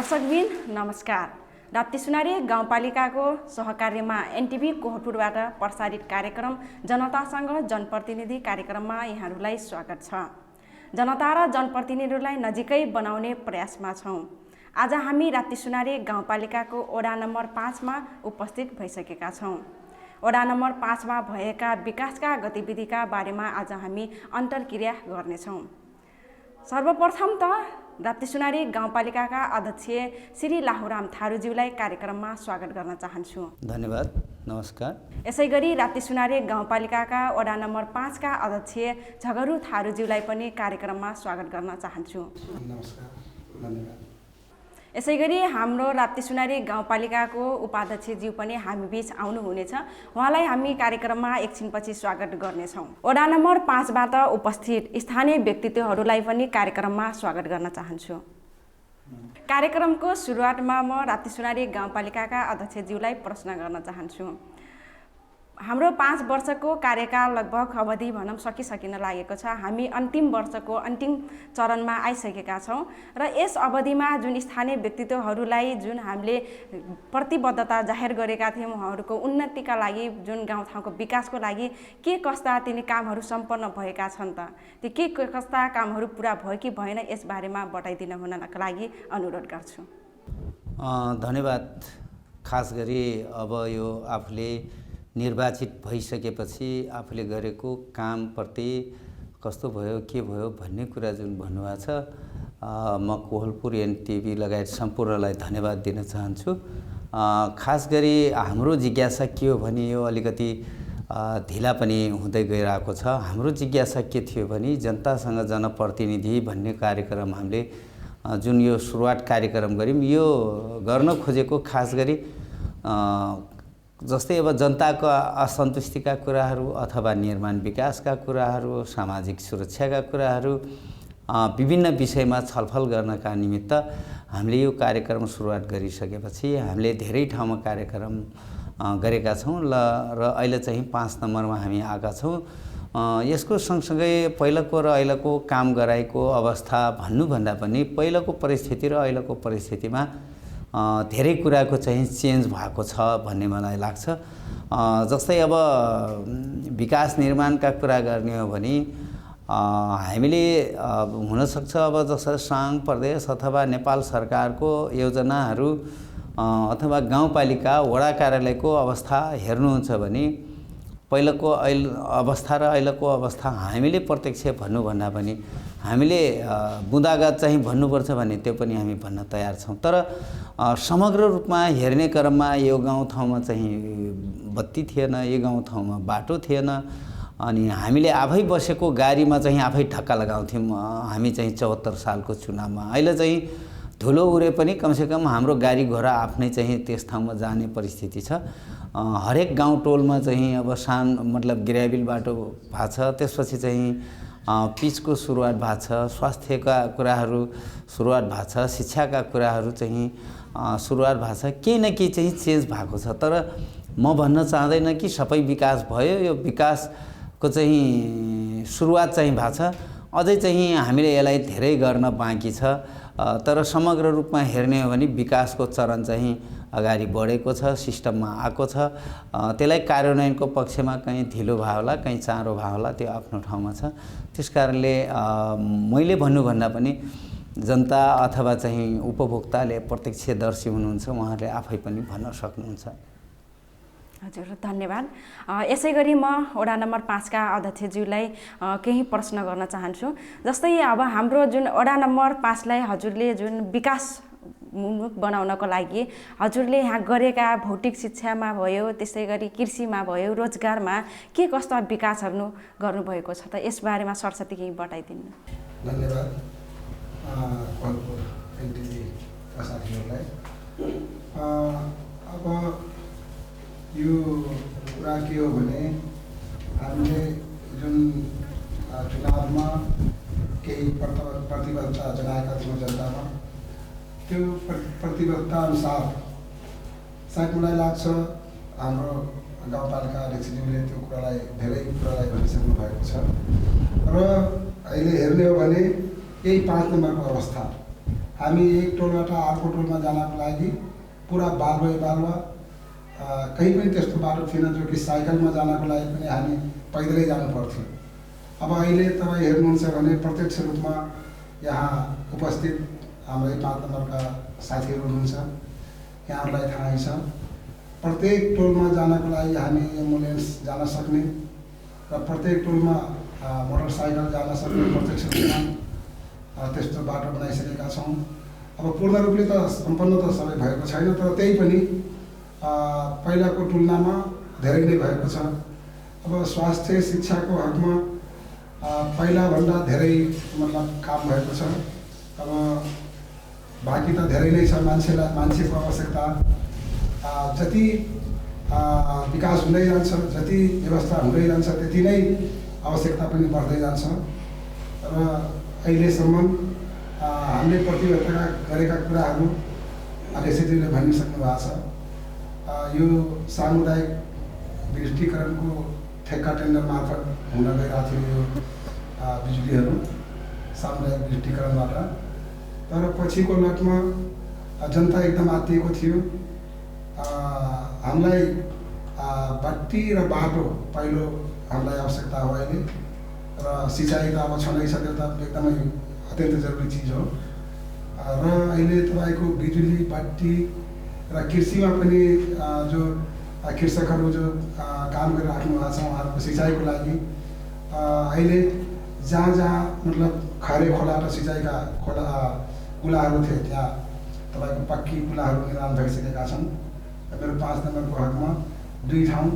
दर्शकबिन नमस्कार। राप्ती सुनारी गाउँपालिकाको सहकार्यमा एनटिभी कोहटपुरबाट प्रसारित कार्यक्रम जनतासँग जनप्रतिनिधि कार्यक्रममा यहाँहरूलाई स्वागत छ। जनता र जनप्रतिनिधिहरूलाई नजिकै बनाउने प्रयासमा छौँ। आज हामी राप्ती सुनारी गाउँपालिकाको वडा नम्बर 5 मा उपस्थित भइसकेका छौँ। वडा नम्बर 5 मा भएका विकासका गतिविधिका बारेमा आज हामी अन्तर्क्रिया गर्नेछौँ। सर्वप्रथम त राप्ती सुनारी गाउँपालिकाका अध्यक्ष श्री लाहुराम थारूज्यूलाई कार्यक्रममा स्वागत गर्न चाहन्छु। धन्यवाद, नमस्कार। यसैगरी राप्ती सुनारी गाउँपालिकाका वडा नम्बर 5 का अध्यक्ष झगरू थारूज्यूलाई पनि कार्यक्रममा स्वागत गर्न चाहन्छु। नमस्कार, धन्यवाद। यसैगरी हाम्रो राप्ती सुनारी गाउँपालिकाको उपाध्यक्षज्यू पनि हामी बीच आउनुहुनेछ। उहाँलाई हामी कार्यक्रममा एकछिनपछि स्वागत गर्नेछौँ। वडा नम्बर 5 बाट उपस्थित स्थानीय व्यक्तित्वहरूलाई पनि कार्यक्रममा स्वागत गर्न चाहन्छु। कार्यक्रमको सुरुवातमा म राप्ती सुनारी गाउँपालिकाका अध्यक्षज्यूलाई प्रश्न गर्न चाहन्छु। हाम्रो 5 वर्षको कार्यकाल लगभग अवधि भनौँ सकिन लागेको छ। हामी अन्तिम वर्षको अन्तिम चरणमा आइसकेका छौँ र यस अवधिमा जुन स्थानीय व्यक्तित्वहरूलाई जुन हामीले प्रतिबद्धता जाहेर गरेका थियौँ, उहाँहरूको उन्नतिका लागि, जुन गाउँठाउँको विकासको लागि के कस्ता तिनी कामहरू सम्पन्न भएका छन् त, ती के कस्ता कामहरू पुरा भयो कि भएन, यस बारेमा बताइदिन हुनका लागि अनुरोध गर्छु। धन्यवाद। खास गरी अब यो आफूले निर्वाचित भइसकेपछि आफूले गरेको कामप्रति कस्तो भयो के भयो भन्ने कुरा जुन भन्नुभएको छ, म कोहलपुर एनटिभी लगायत सम्पूर्णलाई धन्यवाद दिन चाहन्छु। खास गरी हाम्रो जिज्ञासा के हो भने यो अलिकति ढिला पनि हुँदै गइरहेको छ। हाम्रो जिज्ञासा के थियो भने जनतासँग जनप्रतिनिधि भन्ने कार्यक्रम हामीले जुन यो सुरुवात कार्यक्रम गऱ्यौँ, यो गर्न खोजेको खास गरी जस्तै अब जनताको असन्तुष्टिका कुराहरू अथवा निर्माण विकासका कुराहरू, सामाजिक सुरक्षाका कुराहरू, विभिन्न विषयमा छलफल गर्नका निमित्त हामीले यो कार्यक्रम सुरुवात गरिसकेपछि हामीले धेरै ठाउँमा कार्यक्रम गरेका छौँ र अहिले चाहिँ 5 नम्बरमा हामी आएका छौँ। यसको सँगसँगै पहिलाको र अहिलेको काम गराएको अवस्था भन्नुभन्दा पनि पहिलाको परिस्थिति र अहिलेको परिस्थितिमा धेरै कुराको चाहिँ चेन्ज भएको छ भन्ने मलाई लाग्छ। जस्तै अब विकास निर्माणका कुरा गर्ने हो भने हामीले हुनसक्छ अब जस्तो सङ्घ प्रदेश अथवा नेपाल सरकारको योजनाहरू अथवा गाउँपालिका वडा कार्यालयको अवस्था हेर्नुहुन्छ भने पहिलाको अवस्था र अहिलेको अवस्था हामीले प्रत्यक्ष भन्नुभन्दा पनि हामीले बुँदागत चाहिँ भन्नुपर्छ भने त्यो पनि हामी भन्न तयार छौँ। तर समग्र रूपमा हेर्ने क्रममा यो गाउँठाउँमा चाहिँ बत्ती थिएन, यो गाउँठाउँमा बाटो थिएन, अनि हामीले आफै बसेको गाडीमा चाहिँ आफै ठक्का लगाउँथ्यौँ हामी चाहिँ 74 सालको चुनावमा। अहिले चाहिँ धुलो उरे पनि कमसेकम हाम्रो गाडी घोडा आफ्नै चाहिँ त्यस ठाउँमा जाने परिस्थिति छ। हरेक गाउँ टोलमा चाहिँ अब मतलब ग्राभेल बाटो भएको छ। त्यसपछि चाहिँ पिचको सुरुवात भएको छ, स्वास्थ्यका कुराहरू सुरुवात भएको छ, शिक्षाका कुराहरू चाहिँ सुरुवात भएको छ। केही न केही चाहिँ चेन्ज भएको छ। तर म भन्न चाहदैन कि सबै विकास भयो। यो विकासको चाहिँ सुरुवात चाहिँ भएको छ। अझै चाहिँ हामीले यसलाई धेरै गर्न बाँकी छ। तर समग्र रूपमा हेर्ने हो भने विकासको चरण चाहिँ अगाडि बढेको छ, सिस्टममा आएको छ। त्यसलाई कार्यान्वयनको पक्षमा कहीँ ढिलो भयो होला, कहीँ चाँडो भयो होला, त्यो आफ्नो ठाउँमा छ। त्यसकारणले मैले भन्नुभन्दा पनि जनता अथवा चाहिँ उपभोक्ताले प्रत्यक्षदर्शी हुनुहुन्छ, उहाँहरूले आफै पनि भन्न सक्नुहुन्छ। हजुर, धन्यवाद। यसै गरी म वडा नम्बर 5 का अध्यक्षज्यूलाई केही प्रश्न गर्न चाहन्छु। जस्तै अब हाम्रो जुन वडा नम्बर 5 लाई हजुरले जुन विकास बनाउनको लागि हजुरले यहाँ गरेका भौतिक शिक्षामा भयो, त्यसै गरी कृषिमा भयो, रोजगारमा के कस्ता विकासहरू गर्नुभएको छ त, यस बारेमा सरस्वती केही बताइदिनु। धन्यवाद कोहलपुर एनटिभी का साथीहरूलाई। अब यो कुरा के हो भने हामीले जुन चुनावमा केही प्रतिबद्धता जनाएका थियौँ जनतामा, त्यो प्रतिबद्धता अनुसार सायद मलाई लाग्छ हाम्रो गाउँपालिका अध्यक्षज्यूले त्यो कुरालाई धेरै कुरालाई भनिसक्नु भएको छ। र अहिले हेर्ने हो भने यही 5 नम्बरको अवस्था हामी एक टोलबाट अर्को टोलमा जानको लागि पुरा बालुवा कहीँ पनि त्यस्तो बाटो थिएन जो कि साइकलमा जानको लागि पनि हामी पैदलै जानु पर्थ्यो। अब अहिले तपाईँ हेर्नुहुन्छ भने प्रत्यक्ष रूपमा यहाँ उपस्थित हाम्रै 5 नम्बरका साथीहरू हुनुहुन्छ, यहाँहरूलाई थाहै छ प्रत्येक टोलमा जानको लागि हामी एम्बुलेन्स जान सक्ने र प्रत्येक टोलमा मोटरसाइकल जान सक्ने प्रत्यक्ष रूपमा त्यस्तो बाटो बनाइसकेका छौँ। अब पूर्ण रूपले त सम्पन्न त सबै भएको छैन, तर त्यही पनि पहिलाको तुलनामा धेरै नै भएको छ। अब स्वास्थ्य शिक्षाको हकमा पहिलाभन्दा धेरै मतलब काम भएको छ। अब बाँकी त धेरै नै छ, मान्छेको आवश्यकता जति विकास हुँदै जान्छ, जति व्यवस्था हुँदै जान्छ, त्यति नै आवश्यकता पनि बढ्दै जान्छ। र अहिलेसम्म हामीले प्रतिबद्धता गरेका कुराहरू अध्यक्षज्यूले भनिसक्नु भएको छ। यो सामुदायिक विद्युतीकरणको ठेक्का टेन्डर मार्फत हुन गइरहेको थियो यो बिजुलीहरू सामुदायिक विद्युतीकरणबाट, तर पछिको लटमा जनता एकदम आत्तिएको थियो। हामीलाई बत्ती र बाटो पहिलो हामीलाई आवश्यकता हो अहिले, र सिँचाइ त अब छँदै छ, त्यो त एकदमै अत्यन्त जरुरी चिज हो। र अहिले तपाईँको बिजुली बत्ती र कृषिमा पनि जो कृषकहरू जो काम गरिराख्नु भएको छ उहाँहरूको सिँचाइको लागि अहिले जहाँ जहाँ मतलब खरे खोला र सिँचाइका कुलाहरू थिए त्यहाँ तपाईँको पक्की कुलाहरू निर्माण भइसकेका छन्। मेरो 5 नम्बरको हकमा 2 ठाउँ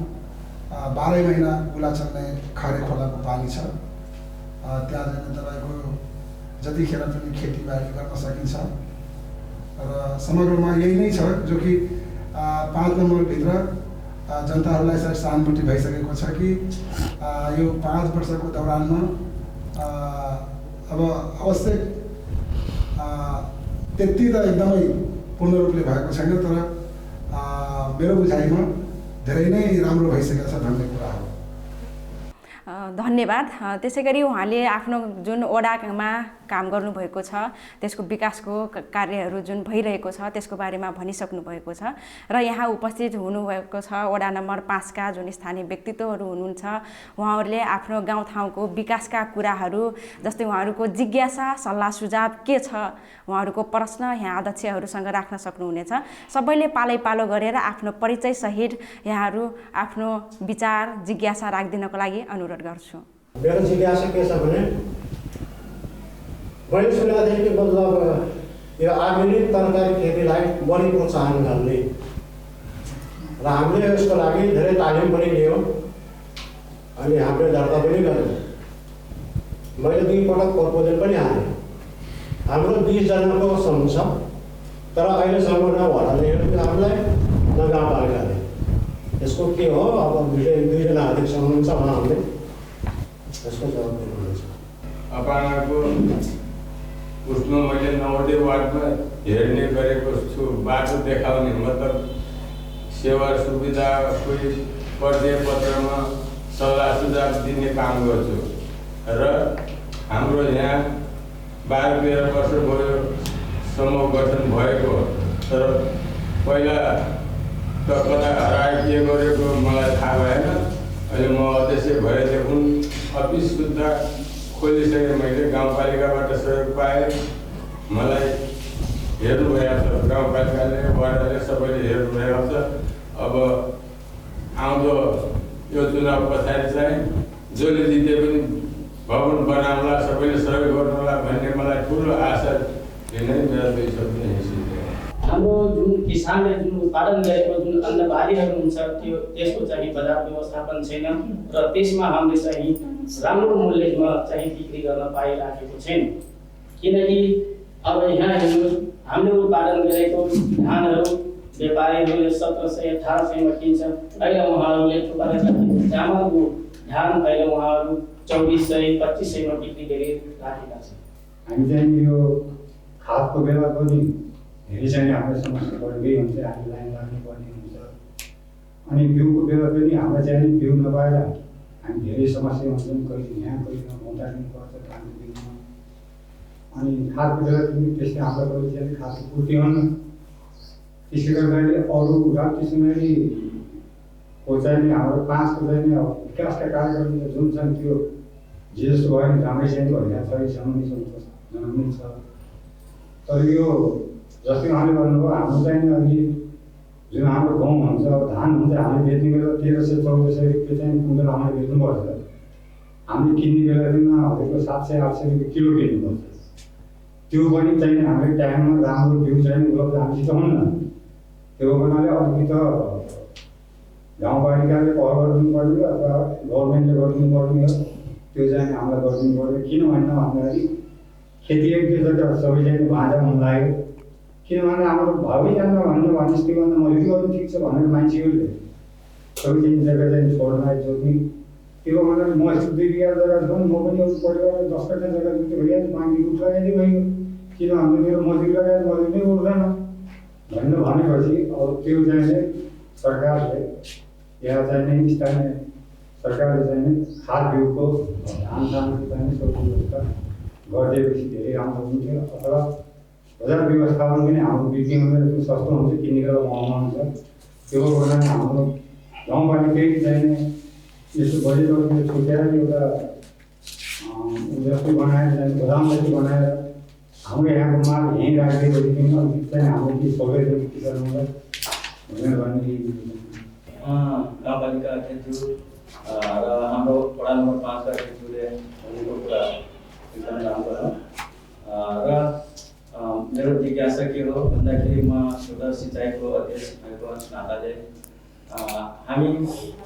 12 महिना कुला चल्ने खरे खोलाको पानी छ। त्यहाँ चाहिँ तपाईँको जतिखेर पनि खेतीबारी गर्न सकिन्छ। र समग्रमा यही नै छ जो कि 5 नम्बरभित्र जनताहरूलाई सायद सहानुभूति भइसकेको छ कि यो 5 वर्षको दौरानमा अब आवश्यक त्यति त एकदमै पूर्ण रूपले भएको छैन, तर मेरो बुझाइमा धेरै नै राम्रो भइसकेको छ भन्ने कुरा हो। धन्यवाद। त्यसै गरी उहाँले आफ्नो जुन वडामा काम गर्नुभएको छ त्यसको विकासको कार्यहरू जुन भइरहेको छ त्यसको बारेमा भनिसक्नु भएको छ र यहाँ उपस्थित हुनुभएको छ वडा नम्बर 5 का जुन स्थानीय व्यक्तित्वहरू हुनुहुन्छ। उहाँहरूले आफ्नो गाउँठाउँको विकासका कुराहरू जस्तै उहाँहरूको जिज्ञासा सल्लाह सुझाव के छ, उहाँहरूको प्रश्न यहाँ अध्यक्षहरूसँग राख्न सक्नुहुनेछ। सबैले पालैपालो गरेर आफ्नो परिचय सहित यहाँहरू आफ्नो विचार जिज्ञासा राखिदिनको लागि अनुरोध गर्छु। मेरो जिज्ञासा के छ भने मैले सुनेको थिएँ कि मतलब यो आधुनिक तरकारी खेतीलाई बढी प्रोत्साहन गर्ने र हामीले यसको लागि धेरै तालिम पनि लियौँ अनि हामीले दर्ता पनि गऱ्यौँ। मैले 2 पटक प्रपोजल पनि हालेँ। हाम्रो 20 जनाको समूह छ, तर अहिलेसम्म न वडाले हामीलाई न गाउँपालिकाले। यसको के हो? अब 2 जना अध्यक्ष हुनुहुन्छ, उहाँहरूले यसको जवाब दिनुहुन्छ। अपनाको उसमा मैले 9वटै वार्डमा हेर्ने गरेको छु, बाटो देखाउने मतलब सेवा सुविधा कोही परिचय पत्रमा सल्लाह सुझाव दिने काम गर्छु। र हाम्रो यहाँ 12-13 वर्ष भयो समूह गठन भएको, तर पहिला त कता हराए के गरेको मलाई थाहा भएन। अहिले म अध्यक्ष भएदेखि अफिस सुत्दा खोलिसकेँ। मैले गाउँपालिकाबाट सहयोग पाएँ, मलाई हेर्नुभएको छ, गाउँपालिकाले वडाले सबैले हेर्नुभएको छ। अब आउँदो यो चुनाव पछाडि चाहिँ जसले जिते पनि भवन बनाउला, सबैले सहयोग गर्नुहोला भन्ने मलाई ठुलो आशा लिने मेरो 2 शब्द हिँड्छ। हाम्रो जुन किसानले जुन उत्पादन गरेको जुन अन्नबालीहरू हुन्छ त्यसको चाहिँ बजार व्यवस्थापन छैन र त्यसमा हामीले चाहिँ राम्रो मूल्यमा चाहिँ बिक्री गर्न पाइराखेको छैन। किनकि अब यहाँ हेर्नुहोस्, हामीले उत्पादन गरेको धानहरू व्यापारीहरूले 1700-1800 किन्छ। अहिले उहाँहरूले थुपारेर चामलको धान अहिले उहाँहरू 2400-2500 बिक्री गरिराखेका छन्। हामी चाहिँ यो खादको बेला पनि धेरै चाहिँ हाम्रो समस्या बढ्दै हुन्छ, हामी लाइन लाग्नुपर्ने हुन्छ। अनि बिउको बेला पनि हाम्रो चाहिँ बिउ नपाएर हामी धेरै समस्या हुन्छौँ, कहिले यहाँ कहिले नहुँदा पनि पर्छ धानको बिउमा। अनि खासको बेला पनि त्यसले हाम्रो परिचयले खासको पूर्ति हुन्न। त्यसले गर्दाखेरि अरू राप्ती सुनचरीको चाहिँ नि हाम्रो 5 को चाहिँ नि विकासका कार्यक्रम जुन छन् त्यो जे जस्तो भयो नि राम्रै चाहिँ भइरहेको छ, जनाउने छ। तर यो जस्तै उहाँले भन्नुभयो हाम्रो चाहिँ नि अहिले जुन हाम्रो गहुँ हुन्छ, धान हुन्छ, हामीले बेच्ने बेला 1300-1400 रुपियाँ चाहिँ कुइन्टल हामीले बेच्नुपर्छ। हामीले किन्ने बेला दिनमा हरेको 700-800 रुपियाँ किलो किन्नुपर्छ। त्यो पनि चाहिँ हामीले टाइममा राम्रो बिउ चाहिँ उपलब्ध हामीसित हुन्न। त्यो हुनाले अलिकति त गाउँपालिकाले पहल गर्नुपर्ने अथवा गभर्मेन्टले गरिदिनुपर्ने हो। त्यो चाहिँ हामीलाई गरिदिनु पर्यो। किन भन्दाखेरि खेतीयोग्य जग्गा सबै चाहिँ भाँडा हुन लाग्यो। किनभने हाम्रो भावी जान्न भन्नु भने त्योभन्दा मजदुरी गर्नु ठिक छ भनेर मान्छेहरूले सबै चाहिँ जग्गा चाहिँ छोड्न जोत्ने। त्यो भनेर म 2 बिघा जग्गा छ, म पनि एउटा परिवारले 10 कट्ठा जग्गा जोत्यो भइहाल्छ, बाँकी उठ लगाइदियो भयो। किनभने मेरो मजदुरी लगाएर मजदुरी नै उठ्दैन भनेपछि अब त्यो चाहिँ सरकारले यहाँ चाहिँ स्थानीय सरकारले चाहिँ खाद बिउको धान सामग्री चाहिँ सबै व्यवस्था गरिदिएपछि धेरै राम्रो हुन्थ्यो। अथवा बजार व्यवस्थापन पनि हाम्रो बिक्री हुँदैन, सस्तो हुन्छ, किन्ने बेला महँगो हुन्छ। त्यो गर्दा हाम्रो गाउँपालिकै चाहिँ यस्तो बजेटहरू छुट्याएर एउटा जस्तै बनाएर चाहिँ गोदाम जति बनाएर हाम्रो यहाँको माल यहीँ राखिदिएपछि अलिकति चाहिँ हाम्रो के सबै किसानहरूलाई भनेर भन्ने गाउँपालिका अध्यक्ष र हाम्रो वडा नम्बर 5 का अध्यक्षले भनेको कुरा एकदमै राम्रो हो। र मेरो जिज्ञासा के हो भन्दाखेरि म एउटा सिँचाइको अध्यक्ष भएको नाताले हामी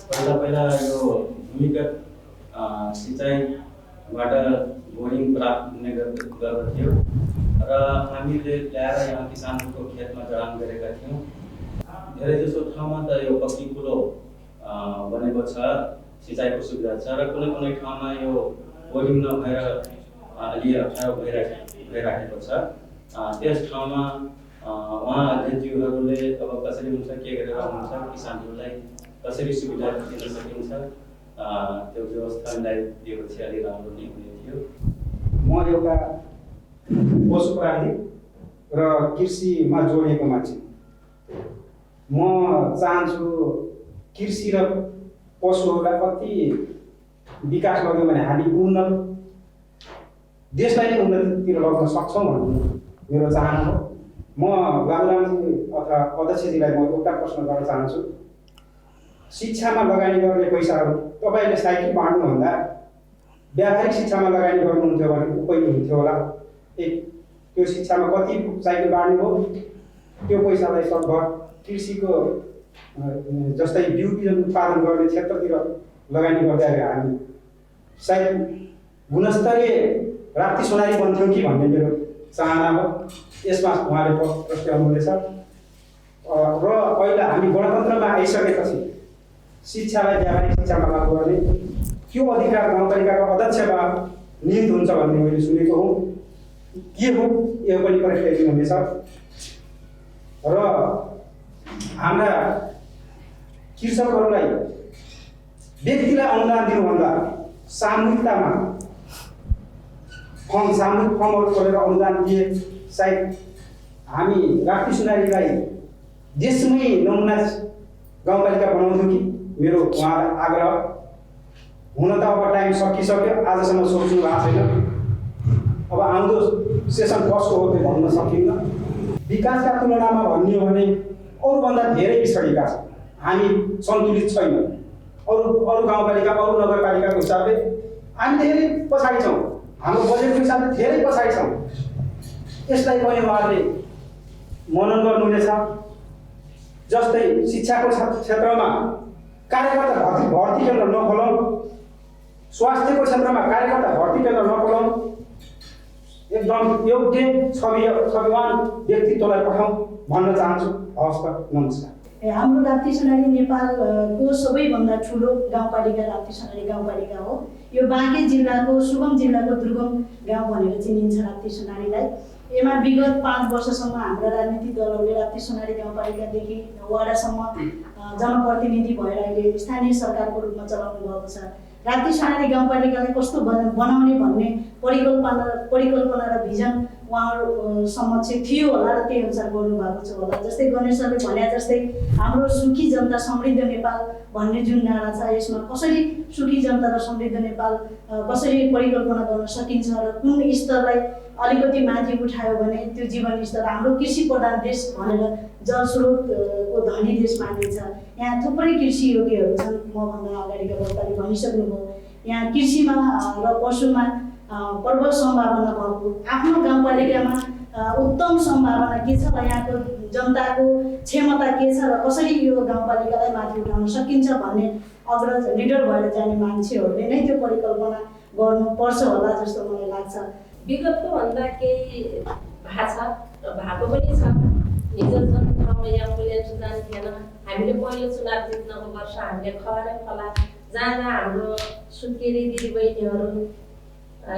पहिला यो भूमिगत सिँचाइबाट बोरिङ प्राप्त हुने गर्दथ्यो र हामीले ल्याएर यहाँ किसानहरूको खेतमा जडान गरेका थियौँ। धेरै जसो ठाउँमा त यो पक्की कुलो बनेको छ, सिँचाइको सुविधा छ र कुनै कुनै ठाउँमा यो बोरिङ नभएर अलि अप्ठ्यारो भइराखेको छ। त्यस ठाउँमा उहाँ अध्यक्षज्यूहरूले अब कसरी हुन्छ, के गरेर हुन्छ, किसानहरूलाई कसरी सुविधा दिन सकिन्छ, त्यो व्यवस्था मिलाइदिएपछि अलि राम्रो नै हुने थियो। म एउटा पशु प्राणी र कृषिमा जोडिएको मान्छे। म चाहन्छु कृषि र पशुहरूलाई कति विकास गर्यो भने हामी उन्नत देशलाई नै उन्नतितिर लग्न सक्छौँ भन्ने मेरो चाहना हो। म बाबुरामजी अथवा अध्यक्षजीलाई म एउटा प्रश्न गर्न चाहन्छु। शिक्षामा लगानी गर्ने पैसाहरू तपाईँले साइकल बाँड्नुभन्दा व्यावहारिक शिक्षामा लगानी गर्नुहुन्थ्यो भने उपयोगी हुन्थ्यो होला। त्यो शिक्षामा कति साइकल बाँड्नुभयो, त्यो पैसालाई सकभर कृषिको जस्तै बिउ बिजन उत्पादन गर्ने क्षेत्रतिर लगानी गर्दाखेरि हामी सायद गुणस्तरीय राप्ती सोनारी बन्थ्यौँ कि भन्ने मेरो चाहना हो। यसमा उहाँले प्रश्न गर्नुहुनेछ। र अहिले हामी गणतन्त्रमा आइसकेपछि शिक्षालाई व्यावहारिक शिक्षामा लागू गर्ने त्यो अधिकार गाउँपालिकाको अध्यक्षमा निहित हुन्छ भन्ने मैले सुनेको हुँ। के हो यो पनि परीक्षा दिनुहुनेछ। र हाम्रा कृषकहरूलाई व्यक्तिलाई अनुदान दिनुभन्दा सामूहिकतामा सामूहिक फर्महरू खोलेर अनुदान दिए सायद हामी राप्ती सुनारीलाई देशमै नमुना गाउँपालिका बनाउँथ्यौँ कि मेरो उहाँलाई आग्रह। हुन त अब टाइम सकिसक्यो, आजसम्म सोच्नु भएको छैन। अब आउँदो सेसन कसको हो त्यो भन्न सकिन्न। विकासका तुलनामा भन्ने हो भने अरूभन्दा धेरै पिछडिका छौँ, हामी सन्तुलित छैनौँ। अरू गाउँपालिका अरू नगरपालिकाको हिसाबले हामी धेरै पछाडि छौँ, हाम्रो बजेटको हिसाबले धेरै पछाडि छौँ। यसलाई पनि उहाँहरूले मनन गर्नुहुनेछ। जस्तै शिक्षाको क्षेत्रमा कार्यकर्ता भर्ती केन्द्र नखोलौँ, स्वास्थ्यको क्षेत्रमा कार्यकर्ता भर्ती केन्द्र नखोलौँ, एकदम योग्य छविवान व्यक्तित्वलाई पठाउँ भन्न चाहन्छु। हवस् त, नमस्कार। हाम्रो राप्ती सोनारी नेपालको सबैभन्दा ठुलो गाउँपालिका राप्ती सोनारी गाउँपालिका हो। यो बाँके जिल्लाको सुगम जिल्लाको दुर्गम गाउँ भनेर चिनिन्छ राप्ती सोनारीलाई। यसमा विगत 5 वर्षसम्म हाम्रा राजनीतिक दलहरूले राप्ती सोनारी गाउँपालिकादेखि वडासम्म जनप्रतिनिधि भएर अहिले स्थानीय सरकारको रूपमा चलाउनु भएको छ। राप्ती सोनारी गाउँपालिकालाई कस्तो बनाउने भन्ने परिकल्पना र भिजन उहाँहरू समक्ष थियो होला र त्यही अनुसार गर्नुभएको छ होला। जस्तै गणेश सरले भने जस्तै हाम्रो सुखी जनता समृद्ध नेपाल भन्ने जुन नारा छ, यसमा कसरी सुखी जनता र समृद्ध नेपाल कसरी परिकल्पना गर्न सकिन्छ र कुन स्तरलाई अलिकति माथि उठायो भने त्यो जीवन स्तर हाम्रो कृषि प्रधान देश भनेर जलस्रोतको धनी देश मानिन्छ। यहाँ थुप्रै कृषि योग्यहरू छन्, मभन्दा अगाडिका वक्ताले भनिसक्नुभयो। यहाँ कृषिमा र पशुमा प्रबल सम्भावना भएको आफ्नो गाउँपालिकामा उत्तम सम्भावना के छ र यहाँको जनताको क्षमता के छ र कसरी यो गाउँपालिकालाई माथि उठाउन सकिन्छ भन्ने अग्रज लिडर भएर जाने मान्छेहरूले नै त्यो परिकल्पना गर्नुपर्छ होला जस्तो मलाई लाग्छ। विगतको भन्दा केही भएको छ र भएको पनि छ। हिजो जुन ठाउँमा एम्बुलेन्स जान्थेन, हामीले पहिलो चुनाव जित्नको वर्ष हामीले खबरै खोला जहाँ हाम्रो सुत्केरी दिदीबहिनीहरू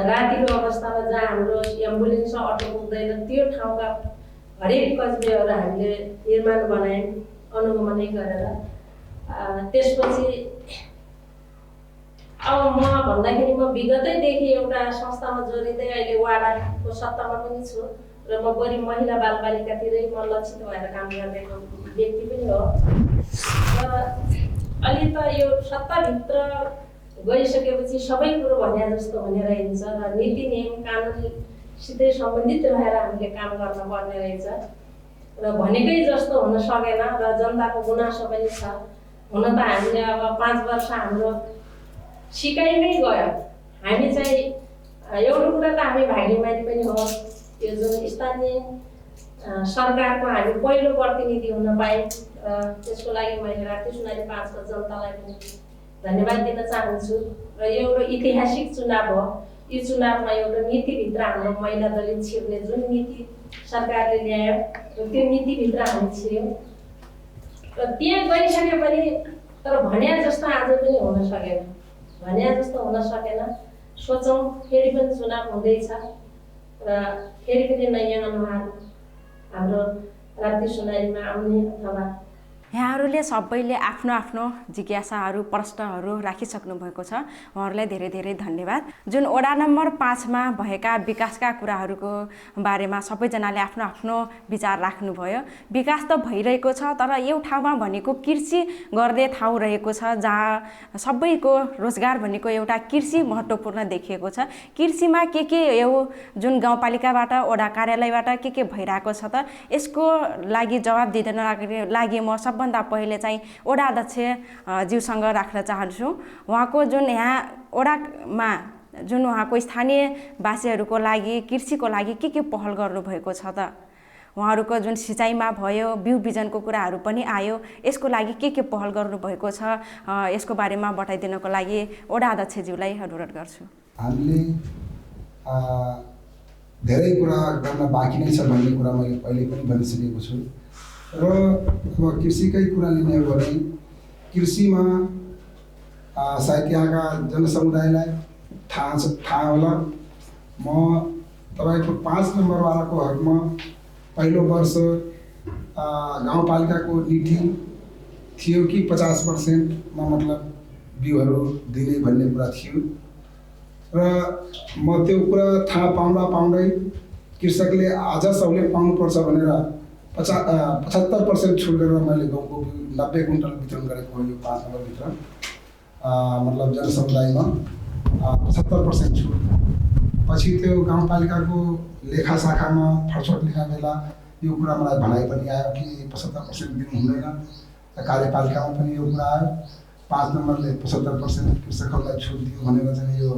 रातिको अवस्थामा जहाँ हाम्रो एम्बुलेन्स अटो पुग्दैन त्यो ठाउँका हरेक कस्बेहरू हामीले निर्माण बनायौँ अनुगमनै गरेर। त्यसपछि अब म भन्दाखेरि म विगतैदेखि एउटा संस्थामा जोडिँदै अहिले वाडाको सत्तामा पनि छु र म बढी महिला बालबालिकातिरै म लक्षित भएर काम गरेको व्यक्ति पनि हो। र अलि त यो सत्ताभित्र गइसकेपछि सबै कुरो भने जस्तो हुने रहेछ र नीति नियम कानुनसितै सम्बन्धित रहेर हामीले काम गर्नुपर्ने रहेछ र भनेकै जस्तो हुन सकेन र जनताको गुनासो पनि छ। हुन त हामीले अब 5 वर्ष हाम्रो सिकाइमै गयो। हामी चाहिँ एउटा कुरा त हामी भागीमारी पनि हो, यो जुन स्थानीय सरकारको हामी पहिलो प्रतिनिधि हुन पाएँ र त्यसको लागि मैले राप्ती सोनारी 5 को जनतालाई पनि धन्यवाद दिन चाहन्छु। र यो एउटा ऐतिहासिक चुनाव हो। यो चुनावमा एउटा नीतिभित्र हाम्रो महिला दलित छिर्ने जुन नीति सरकारले ल्यायो र त्यो नीतिभित्र हामी छिर्यौँ र त्यहाँ गइसके पनि तर भन्या जस्तो आज पनि हुन सकेन। भन्या जस्तो हुन सकेन। सोचौँ फेरि पनि चुनाव हुँदैछ र फेरि पनि नयाँ अनुहार हाम्रो राप्ती सोनारीमा आउने अथवा यहाँहरूले सबैले आफ्नो आफ्नो जिज्ञासाहरू प्रश्नहरू राखिसक्नु भएको छ। उहाँहरूलाई धेरै धेरै धन्यवाद। जुन वडा नम्बर 5 मा भएका विकासका कुराहरूको बारेमा सबैजनाले आफ्नो आफ्नो विचार राख्नुभयो। विकास त भइरहेको छ, तर यो ठाउँमा भनेको कृषि गर्ने ठाउँ रहेको छ जहाँ सबैको रोजगार भनेको एउटा कृषि महत्त्वपूर्ण देखिएको छ। कृषिमा के यो जुन गाउँपालिकाबाट वडा कार्यालयबाट के भइरहेको छ त यसको लागि जवाब दिन लागि म सबभन्दा पहिले चाहिँ वडा अध्यक्ष ज्यूसँग राख्न चाहन्छु। उहाँको जुन यहाँ वडामा जुन उहाँको स्थानीय वासीहरूको लागि कृषिको लागि के पहल गर्नुभएको छ त? उहाँहरूको जुन सिँचाइमा भयो, बिउ बिजनको कुराहरू पनि आयो, यसको लागि के पहल गर्नुभएको छ यसको बारेमा बताइदिनको लागि वडा अध्यक्षज्यूलाई अनुरोध गर्छु। हामीले धेरै कुरा गर्न बाँकी नै छ भन्ने कुरा मैले पहिले पनि भनिसकेको छु र अब कृषिकै कुरा लिने हो भने कृषिमा सायद यहाँका जनसमुदायलाई थाहा होला। म तपाईँको 5 नम्बरवालाको हकमा पहिलो वर्ष गाउँपालिकाको नीति थियो कि 50%मा मतलब बिउहरू दिने भन्ने कुरा थियो र म त्यो कुरा थाहा पाउँदै कृषकले आज सहुलियत पाउनुपर्छ भनेर 75% छुट गरेर मैले गाउँको 90 कुन्टल वितरण गरेको यो 5 नम्बरभित्र मतलब जनसमुदायमा 75% छुट। पछि त्यो गाउँपालिकाको लेखा शाखामा फर्सट लेखा बेला यो कुरा मलाई भनाइ पनि आयो कि 75% दिनु हुँदैन। कार्यपालिकामा पनि यो कुरा आयो। 5 नम्बरले 75% कृषकहरूलाई छुट दियो भनेर चाहिँ यो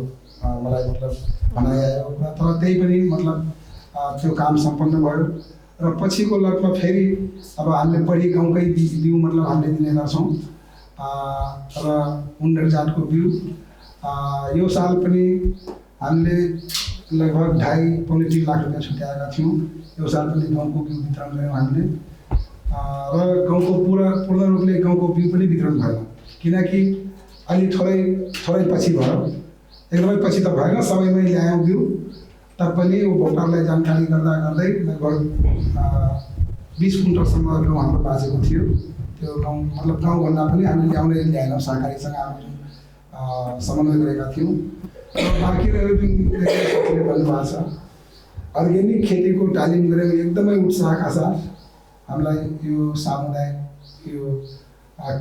मलाई मतलब भनाइ आयो कुरा। तर त्यही पनि मतलब त्यो काम सम्पन्न भयो र पछिको लटमा फेरि अब हामीले बढी गाउँकै बिउ मतलब हामीले दिने गर्छौँ र उन्नत जातको बिउ। यो साल पनि हामीले लगभग 2.5-3 लाख रुपियाँ छुट्याएका थियौँ। यो साल पनि गाउँको बिउ वितरण गऱ्यौँ हामीले र गाउँको पूर्ण रूपले गाउँको बिउ पनि वितरण भएन किनकि अलि थोरै पछि भयो। एकदमै पछि त भएन, सबैमै ल्यायौँ बिउ। तपनि उपभोक्तालाई जानकारी गर्दै लगभग 20 कुन्टलसम्म गाउँ हाम्रो बाँचेको थियो। त्यो गाउँ मतलब गाउँभन्दा पनि हामीले ल्याएनौँ सहकारीसँग हाम्रो जुन समन्वय गरेका थियौँ। र बाँकी रहेको जुन साथीले भन्नुभएको छ अर्ग्यानिक खेतीको तालिम गरेको एकदमै उत्साहका साथ हामीलाई यो सामुदायिक यो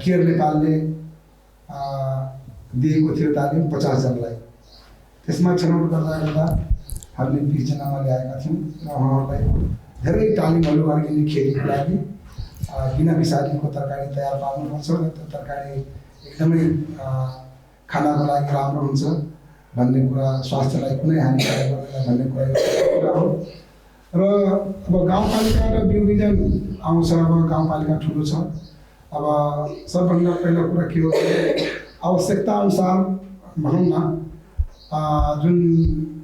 केयर नेपालले दिएको थियो तालिम 50 जनालाई। त्यसमा छनौट गर्दा हामीले 20 जनामा ल्याएका थियौँ र उहाँहरूलाई धेरै तालिमहरू अर्ग्यानिक खेतीको लागि बिना विषादीको तरकारी तयार पार्नुपर्छ र त्यो तरकारी एकदमै खानाको लागि राम्रो हुन्छ भन्ने कुरा, स्वास्थ्यलाई कुनै हानिकारक गर्दैन भन्ने कुरा हो। र अब गाउँपालिका र बिउ बिजन आउँछ। अब गाउँपालिका ठुलो छ। अब सबभन्दा पहिलो कुरा के हो भने आवश्यकता अनुसार भनौँ न जुन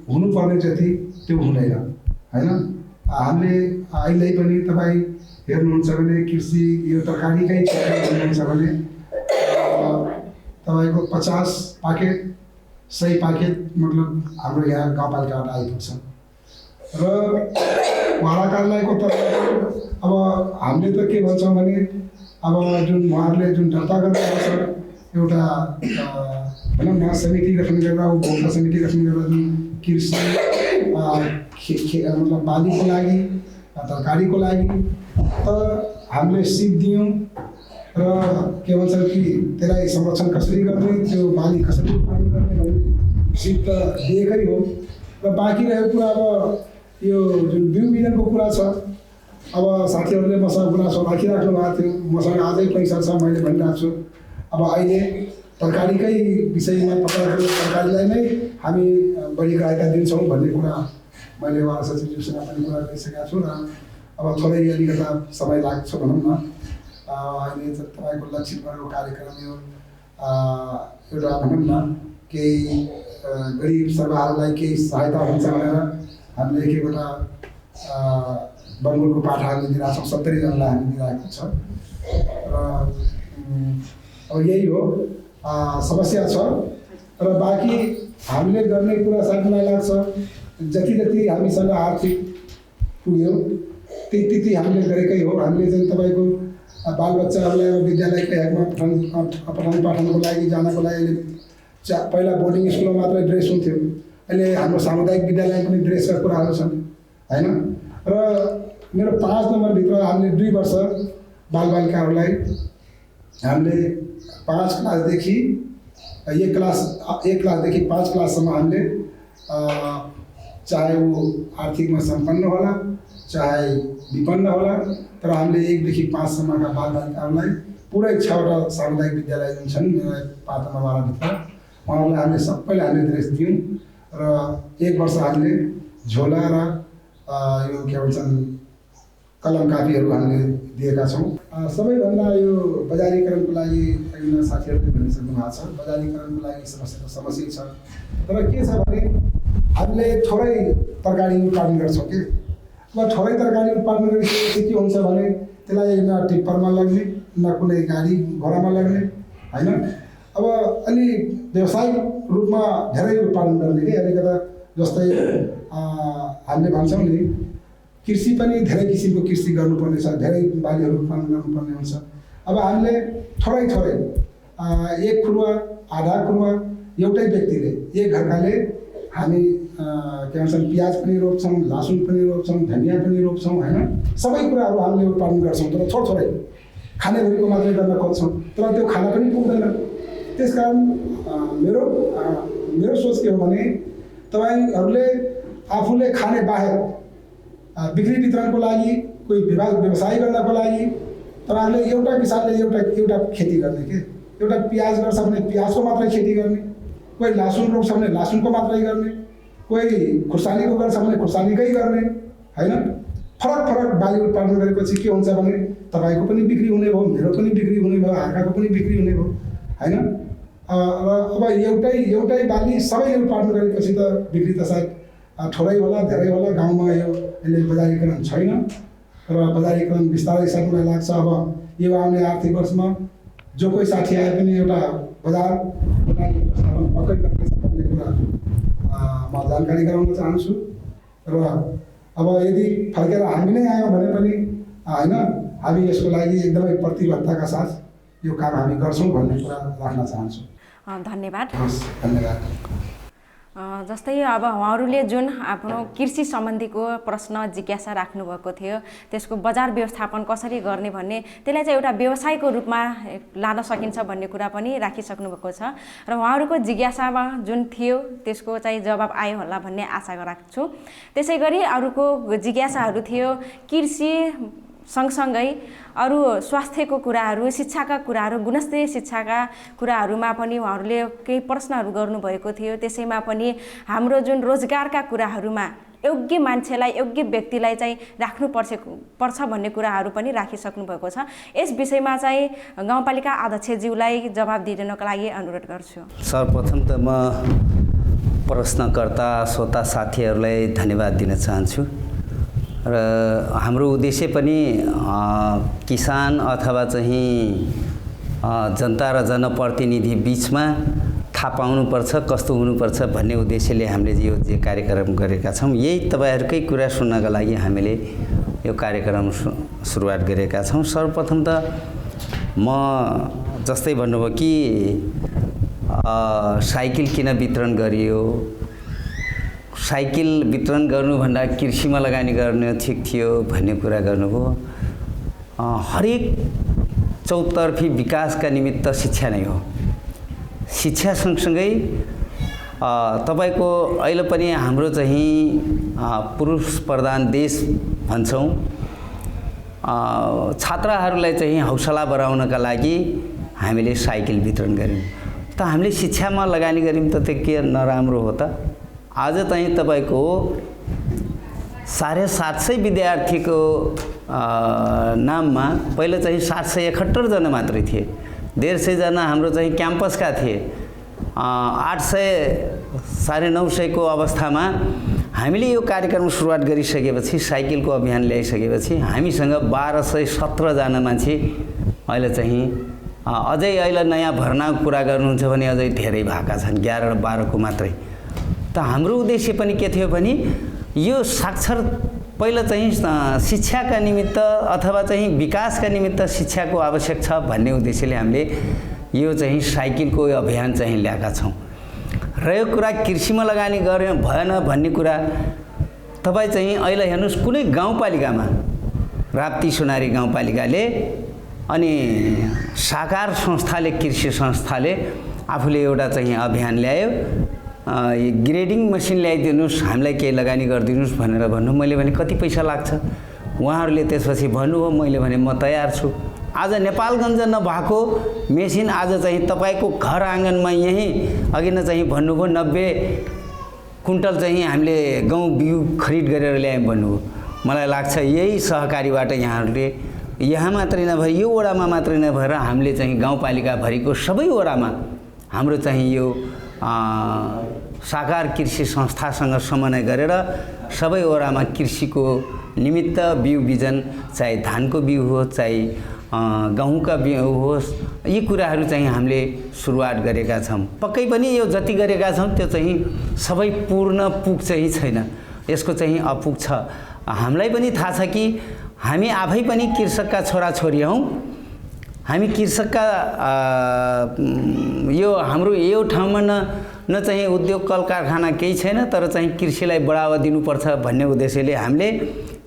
हुनुपर्ने जति त्यो हुँदैन हैन। हामीले अहिले पनि तपाईँ हेर्नुहुन्छ भने कृषि यो तरकारीकै क्षेत्र हुनुहुन्छ भने तपाईँको 50 पाकेट 100 पाकेट मतलब हाम्रो यहाँ गाउँपालिकाबाट आइपुग्छ र उहाँकाहरूलाई त अब हामीले त के भन्छौँ भने अब जुन उहाँहरूले जुन दर्ता गर्नुपर्छ एउटा भनौँ न समिति गठन गरेर उपभोक्ता समिति गठन गरेर जुन कृषि मतलब बालीको लागि तरकारीको लागि त हामीले सिप दियौँ र के भन्छ कि त्यसलाई संरक्षण कसरी गर्ने, त्यो बाली कसरी उत्पादन गर्ने भन्ने सिप त दिएकै हो। र बाँकी रहेको कुरा अब यो जुन बिउ बिजनको कुरा छ, अब साथीहरूले मसँग गुनासो राखिराख्नु भएको थियो, मसँग आजै पैसा छ मैले भनिरहेको छु। अब अहिले तरकारीकै विषयमा तरकारीलाई नै हामी बढी प्रायता दिन्छौँ भन्ने कुरा मैले उहाँ सचिवज्यूसँग पनि कुरा गरिसकेका छु र अब थोरै अलिकता समय लाग्छ भनौँ न। अहिले तपाईँको लक्षित गरेको कार्यक्रम यो एउटा भनौँ न केही गरिब सर्वहारालाई केही सहायता हुन्छ भनेर हामीले एकवटा बङ्गुरको पाठा हामीले दिइरहेको छौँ। 70 जनालाई हामी दिइरहेको छ र अब यही हो समस्या छ। र बाँकी हामीले गर्ने कुरा साथी मलाई लाग्छ जति जति हामीसँग आर्थिक पुग्यो त्यति हामीले गरेकै हो। हामीले चाहिँ तपाईँको बालबच्चाहरूलाई विद्यालयको हकमा पठन पाठनको लागि जानको लागि पहिला बोर्डिङ स्कुलमा मात्रै ड्रेस हुन्थ्यो, अहिले हाम्रो सामुदायिक विद्यालयमा पनि ड्रेसका कुराहरू छन् हैन। र मेरो 5 नम्बरभित्र हामीले 2 वर्ष बालबालिकाहरूलाई हामीले 5 क्लासदेखि 1 क्लासदेखि 5 क्लाससम्म हामीले चाहे वो आर्थिकमा सम्पन्न होला चाहे विपन्न होला, तर हामीले 1 देखि 5 सम्मका बालबालिकाहरूलाई पुरै 6वटा सामुदायिक विद्यालय जुन छन् मेरो 5 नम्बरभित्र उहाँहरूलाई हामीले सबैलाई हामीले ड्रेस दियौँ र 1 वर्ष हामीले झोला र यो के भन्छन् कलम कापीहरू हामीले दिएका छौँ। सबैभन्दा यो बजारीकरणको लागि अहिले साथीहरूले भनिसक्नु भएको छ, बजारीकरणको लागि समस्या छ। तर के छ भने हामीले थोरै तरकारी उत्पादन गर्छौँ कि अब थोरै तरकारी उत्पादन गरेपछि के हुन्छ भने त्यसलाई न टिप्परमा लग्ने न कुनै गाडी घोडामा लग्ने हैन। अब अलि व्यावसायिक रूपमा धेरै उत्पादन गर्ने कि अलिकता जस्तै हामीले भन्छौँ नि कृषि पनि धेरै किसिमको कृषि गर्नुपर्ने छ, धेरै बालीहरू उत्पादन गर्नुपर्ने हुन्छ। अब हामीले थोरै 1 खुरुवा आधा खुरुवा एउटै व्यक्तिले एक घरकाले हामी के भन्छन् प्याज पनि रोप्छौँ, लसुन पनि रोप्छौँ, धनियाँ पनि रोप्छौँ हैन। सबै कुराहरू हामीले उत्पादन गर्छौँ तर थोरै खानेभरिको मात्रै गर्न खोज्छौँ, तर त्यो खाना पनि पुग्दैन। त्यसकारण मेरो सोच के हो भने तपाईँहरूले आफूले खाने बाहेक बिक्री वितरणको लागि कोही व्यवसाय गर्नको लागि तपाईँहरूले एउटा किसानले एउटा खेती गर्ने के एउटा प्याज गर्छ भने प्याजको मात्रै खेती गर्ने, कोही लसुन रोप्छ भने लसुनको मात्रै गर्ने, कोही खुर्सानीको गर्छ भने खुर्सानीकै गर्ने हैन। फरक बाली उत्पादन गरेपछि के हुन्छ भने तपाईँको पनि बिक्री हुने भयो, मेरो पनि बिक्री हुने भयो, अर्काको पनि बिक्री हुने भयो हैन। र अब एउटै बाली सबैले उत्पादन गरेपछि त बिक्री त सायद थोरै होला धेरै होला। गाउँमा यो अहिले बजारीकरण छैन र बजारीकरण बिस्तारै सक्न लाग्छ। अब यो आउने आर्थिक वर्षमा जो कोही साथी आए पनि एउटा बजारको लागि व्यवस्थापन पक्कै गर्नेछ भन्ने कुरा म जानकारी गराउन चाहन्छु। र अब यदि फर्केर हामी नै आयौँ भने पनि हैन हामी यसको लागि एकदमै प्रतिबद्धताका साथ यो काम हामी गर्छौँ भन्ने कुरा राख्न चाहन्छु। धन्यवाद। हस्, धन्यवाद। जस्तै अब उहाँहरूले जुन आफ्नो कृषि सम्बन्धीको प्रश्न जिज्ञासा राख्नुभएको थियो, त्यसको बजार व्यवस्थापन कसरी गर्ने भन्ने, त्यसलाई चाहिँ एउटा व्यवसायको रूपमा लान सकिन्छ भन्ने कुरा पनि राखिसक्नु भएको छ र उहाँहरूको जिज्ञासामा जुन थियो त्यसको चाहिँ जवाब आयो होला भन्ने आशा राख्छु। त्यसै गरी अरूको जिज्ञासाहरू थियो कृषि सँगसँगै अरू स्वास्थ्यको कुराहरू, शिक्षाका कुराहरू, गुणस्तरीय शिक्षाका कुराहरूमा पनि उहाँहरूले केही प्रश्नहरू गर्नुभएको थियो। त्यसैमा पनि हाम्रो जुन रोजगारका कुराहरूमा योग्य मान्छेलाई, योग्य व्यक्तिलाई चाहिँ राख्नुपर्छ भन्ने कुराहरू पनि राखिसक्नु भएको छ। यस विषयमा चाहिँ गाउँपालिका अध्यक्षज्यूलाई जवाब दिनको लागि अनुरोध गर्छु। सर्वप्रथम त म प्रश्नकर्ता श्रोता साथीहरूलाई धन्यवाद दिन चाहन्छु र हाम्रो उद्देश्य पनि किसान अथवा चाहिँ जनता र जनप्रतिनिधि बिचमा थाहा पाउनुपर्छ कस्तो हुनुपर्छ भन्ने उद्देश्यले हामीले यो जे कार्यक्रम गरेका छौँ, यही तपाईँहरूकै कुरा सुन्नका लागि हामीले यो कार्यक्रम सुरुवात गरेका छौँ। सर्वप्रथम त म जस्तै भन्नुभयो कि साइकल किन वितरण गरियो, साइकल वितरण गर्नुभन्दा कृषिमा लगानी गर्ने ठिक थियो भन्ने कुरा गर्नुभयो। हरेक चौतर्फी विकासका निमित्त शिक्षा नै हो। शिक्षा सँगसँगै तपाईँको अहिले पनि हाम्रो चाहिँ पुरुष प्रधान देश भन्छौँ, छात्राहरूलाई चाहिँ हौसला बढाउनका लागि हामीले साइकल वितरण गऱ्यौँ। त हामीले शिक्षामा लगानी गऱ्यौँ त त्यो के नराम्रो हो त? आज चाहिँ तपाईँको 750 विद्यार्थीको नाममा पहिले चाहिँ 771 जना मात्रै थिए, 150 जना हाम्रो चाहिँ क्याम्पसका थिए। 800 साढे 900 को अवस्थामा हामीले यो कार्यक्रम सुरुवात गरिसकेपछि, साइकलको अभियान ल्याइसकेपछि हामीसँग 1217 जना मान्छे अहिले चाहिँ अझै अहिले नयाँ भर्नाको कुरा गर्नुहुन्छ भने अझै धेरै भएका छन्, 11 र 12 को मात्रै। त हाम्रो उद्देश्य पनि के थियो भने यो साक्षर पहिला चाहिँ शिक्षाका निमित्त अथवा चाहिँ विकासका निमित्त शिक्षाको आवश्यक छ भन्ने उद्देश्यले हामीले यो चाहिँ साइकलको अभियान चाहिँ ल्याएका छौँ। र यो कुरा कृषिमा लगानी गरे भएन भन्ने कुरा तपाईँ चाहिँ अहिले हेर्नुहोस्, कुनै गाउँपालिकामा राप्ती सुनारी गाउँपालिकाले अनि साकार संस्थाले, कृषि संस्थाले आफूले एउटा चाहिँ अभियान ल्यायो, ग्रेडिङ मसिन ल्याइदिनुहोस्, हामीलाई केही लगानी गरिदिनुहोस् भनेर भन्नु। मैले भने कति पैसा लाग्छ? उहाँहरूले त्यसपछि भन्नुभयो, मैले भने म तयार छु। आज नेपालगञ्ज नभएको मेसिन आज चाहिँ तपाईँको घर आँगनमा यहीँ अघि नै चाहिँ भन्नुभयो 90 कुन्टल चाहिँ हामीले गहुँ बिउ खरिद गरेर ल्यायौँ भन्नुभयो। मलाई लाग्छ यही सहकारीबाट यहाँहरूले यहाँ मात्रै नभएर यो वडामा मात्रै नभएर हामीले चाहिँ गाउँपालिकाभरिको सबै वडामा हाम्रो चाहिँ यो साकार कृषि संस्थासँग समन्वय गरेर सबै वडामा कृषिको निमित्त बिउ बिजन, चाहे धानको बिउ हो चाहे गहुँका बिउ होस्, यी कुराहरू चाहिँ हामीले सुरुवात गरेका छौँ। पक्कै पनि यो जति गरेका छौँ त्यो चाहिँ सबै पूर्ण पुग चाहिँ छैन, यसको चाहिँ अपुग छ। हामीलाई पनि थाहा छ कि हामी आफै पनि कृषकका छोराछोरी हौँ। हामी कृषकका यो हाम्रो यो ठाउँमा न चाहिँ उद्योग कल कारखाना केही छैन, तर चाहिँ कृषिलाई बढावा दिनुपर्छ भन्ने उद्देश्यले हामीले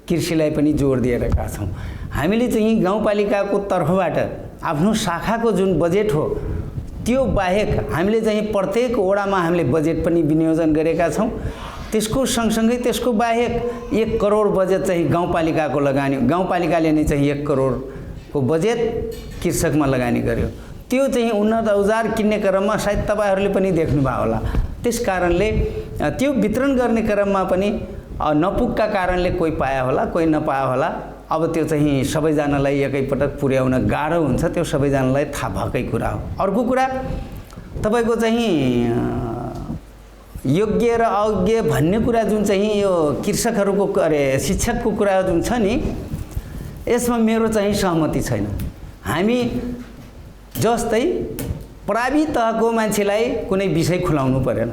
कृषिलाई पनि जोड दिएका छौँ। हामीले चाहिँ गाउँपालिकाको तर्फबाट आफ्नो शाखाको जुन बजेट हो त्यो बाहेक हामीले चाहिँ प्रत्येक वडामा हामीले बजेट पनि विनियोजन गरेका छौँ। त्यसको सँगसँगै त्यसको बाहेक 1 करोड बजेट चाहिँ गाउँपालिकाको लगानी, गाउँपालिकाले नै चाहिँ 1 करोडको बजेट कृषकमा लगानी गर्यो। त्यो चाहिँ उन्नत औजार किन्ने क्रममा सायद तपाईँहरूले पनि देख्नुभयो होला। त्यस कारणले त्यो वितरण गर्ने क्रममा पनि नपुगका कारणले कोही पाया होला, कोही नपाया होला। अब त्यो चाहिँ सबैजनालाई एकैपटक पुर्याउन गाह्रो हुन्छ, त्यो सबैजनालाई थाहा भएकै कुरा हो। अर्को कुरा तपाईँको चाहिँ योग्य र अयोग्य भन्ने कुरा जुन चाहिँ यो कृषकहरूको शिक्षकको कुरा जुन छ नि, यसमा मेरो चाहिँ सहमति छैन। हामी जस्तै प्राविधिक तहको मान्छेलाई कुनै विषय खुलाउनु परेन,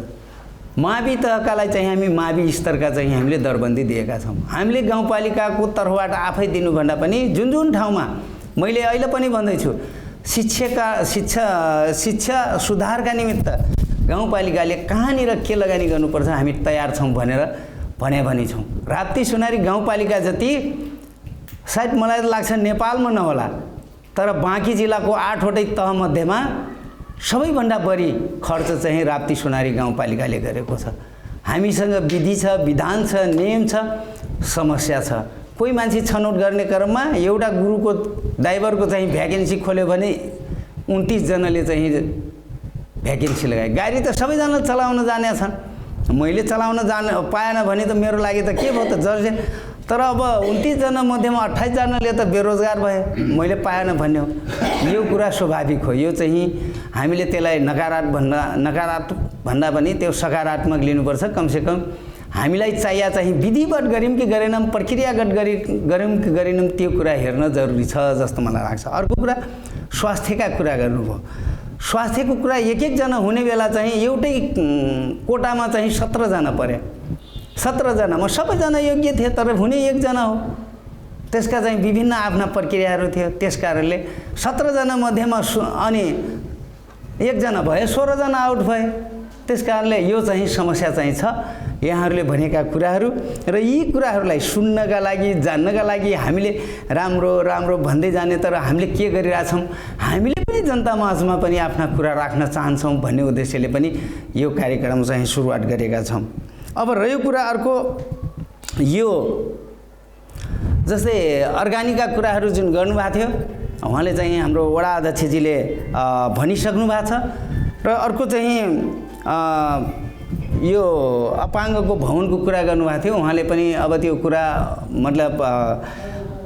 मावि तहकालाई चाहिँ हामी मावि स्तरका चाहिँ हामीले दरबन्दी दिएका छौँ। हामीले गाउँपालिकाको तर्फबाट आफै दिनुभन्दा पनि जुन जुन ठाउँमा, मैले अहिले पनि भन्दैछु, शिक्षा सुधारका निमित्त गाउँपालिकाले कहाँनिर के लगानी गर्नुपर्छ हामी तयार छौँ भनेर भने छौँ। राप्ती सुनारी गाउँपालिका जति सायद मलाई लाग्छ नेपालमा नहोला, तर बाँकी जिल्लाको 8वटै तहमध्येमा सबैभन्दा बढी खर्च चाहिँ राप्ती सुनारी गाउँपालिकाले गरेको छ। हामीसँग विधि छ, विधान छ, नियम छ, समस्या छ। कोही मान्छे छनौट गर्ने क्रममा एउटा गुरुको ड्राइभरको चाहिँ भ्याकेन्सी खोल्यो भने 29 जनाले चाहिँ भ्याकेन्सी लगाए। गाडी त सबैजना चलाउन जाने छन्, मैले चलाउन पाएन भने त मेरो लागि त के भयो त जर्जे। तर अब 29 जना मध्येमा 28 जनाले त बेरोजगार भए, मैले पाएन भन्ने हो। यो कुरा स्वाभाविक हो। यो चाहिँ हामीले त्यसलाई नकारात्मक भन्दा पनि त्यो सकारात्मक लिनुपर्छ। कमसेकम हामीलाई चाहिए चाहिँ विधिवत गऱ्यौँ कि गरेनौँ, प्रक्रियागत गऱ्यौँ कि गरेनौँ, त्यो कुरा हेर्न जरुरी छ जस्तो मलाई लाग्छ। अर्को कुरा स्वास्थ्यका कुरा गर्नुभयो। स्वास्थ्यको कुरा एक जना हुने बेला चाहिँ एउटै कोटामा चाहिँ 17 जना परे। 17 जनामा सबैजना योग्य थिए, तर हुने 1 जना हो। त्यसका चाहिँ विभिन्न आफ्ना प्रक्रियाहरू थियो। त्यस कारणले 17 जना मध्येमा अनि 1 जना भए, 16 जना आउट भए। त्यस कारणले यो चाहिँ समस्या चाहिँ छ। यहाँहरूले भनेका कुराहरू र यी कुराहरूलाई सुन्नका लागि, जान्नका लागि हामीले राम्रो भन्दै जाने, तर हामीले के गरिरहेछौँ, हामीले पनि जनता माझमा पनि आफ्ना कुरा राख्न चाहन्छौँ भन्ने उद्देश्यले पनि यो कार्यक्रम चाहिँ सुरुवात गरेका छौँ। अब रह्यो कुरा अर्को, यो जस्तै अर्गानिकका कुराहरू जुन गर्नुभएको थियो, उहाँले चाहिँ हाम्रो वडा अध्यक्षजीले भनिसक्नु भएको छ। र अर्को चाहिँ यो अपाङ्गको भवनको कुरा गर्नुभएको थियो, उहाँले पनि अब त्यो कुरा मतलब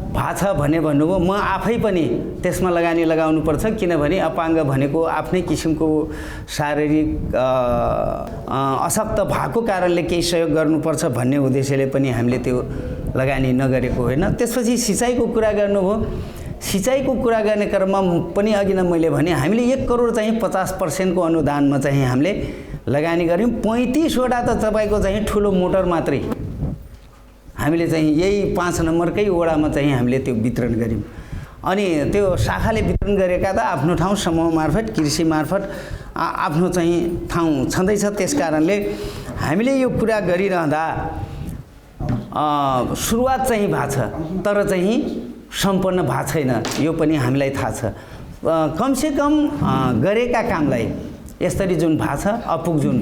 भएको छ भन्ने भन्नुभयो। म आफै पनि त्यसमा लगानी लगाउनुपर्छ, किनभने अपाङ्ग भनेको आफ्नै किसिमको शारीरिक अशक्त भएको कारणले केही सहयोग गर्नुपर्छ भन्ने उद्देश्यले पनि हामीले त्यो लगानी नगरेको होइन। त्यसपछि सिँचाइको कुरा गर्नुभयो। सिँचाइको कुरा गर्ने क्रममा पनि अघि नै मैले भने हामीले 1 करोड चाहिँ 50% को अनुदानमा चाहिँ हामीले लगानी गऱ्यौँ। 35 वटा त तपाईँको चाहिँ ठुलो मोटर मात्रै हामीले चाहिँ यही 5 नम्बरकै वडामा चाहिँ हामीले त्यो वितरण गऱ्यौँ। अनि त्यो शाखाले वितरण गरेका त आफ्नो ठाउँ समूह मार्फत, कृषि मार्फत आफ्नो चाहिँ ठाउँ छँदैछ। त्यस कारणले हामीले यो कुरा गरिरहँदा सुरुवात चाहिँ भएको छ, तर चाहिँ सम्पन्न भएको छैन, यो पनि हामीलाई थाहा छ। कमसेकम गरेका कामलाई यसरी जुन भएको छ, अपुग जुन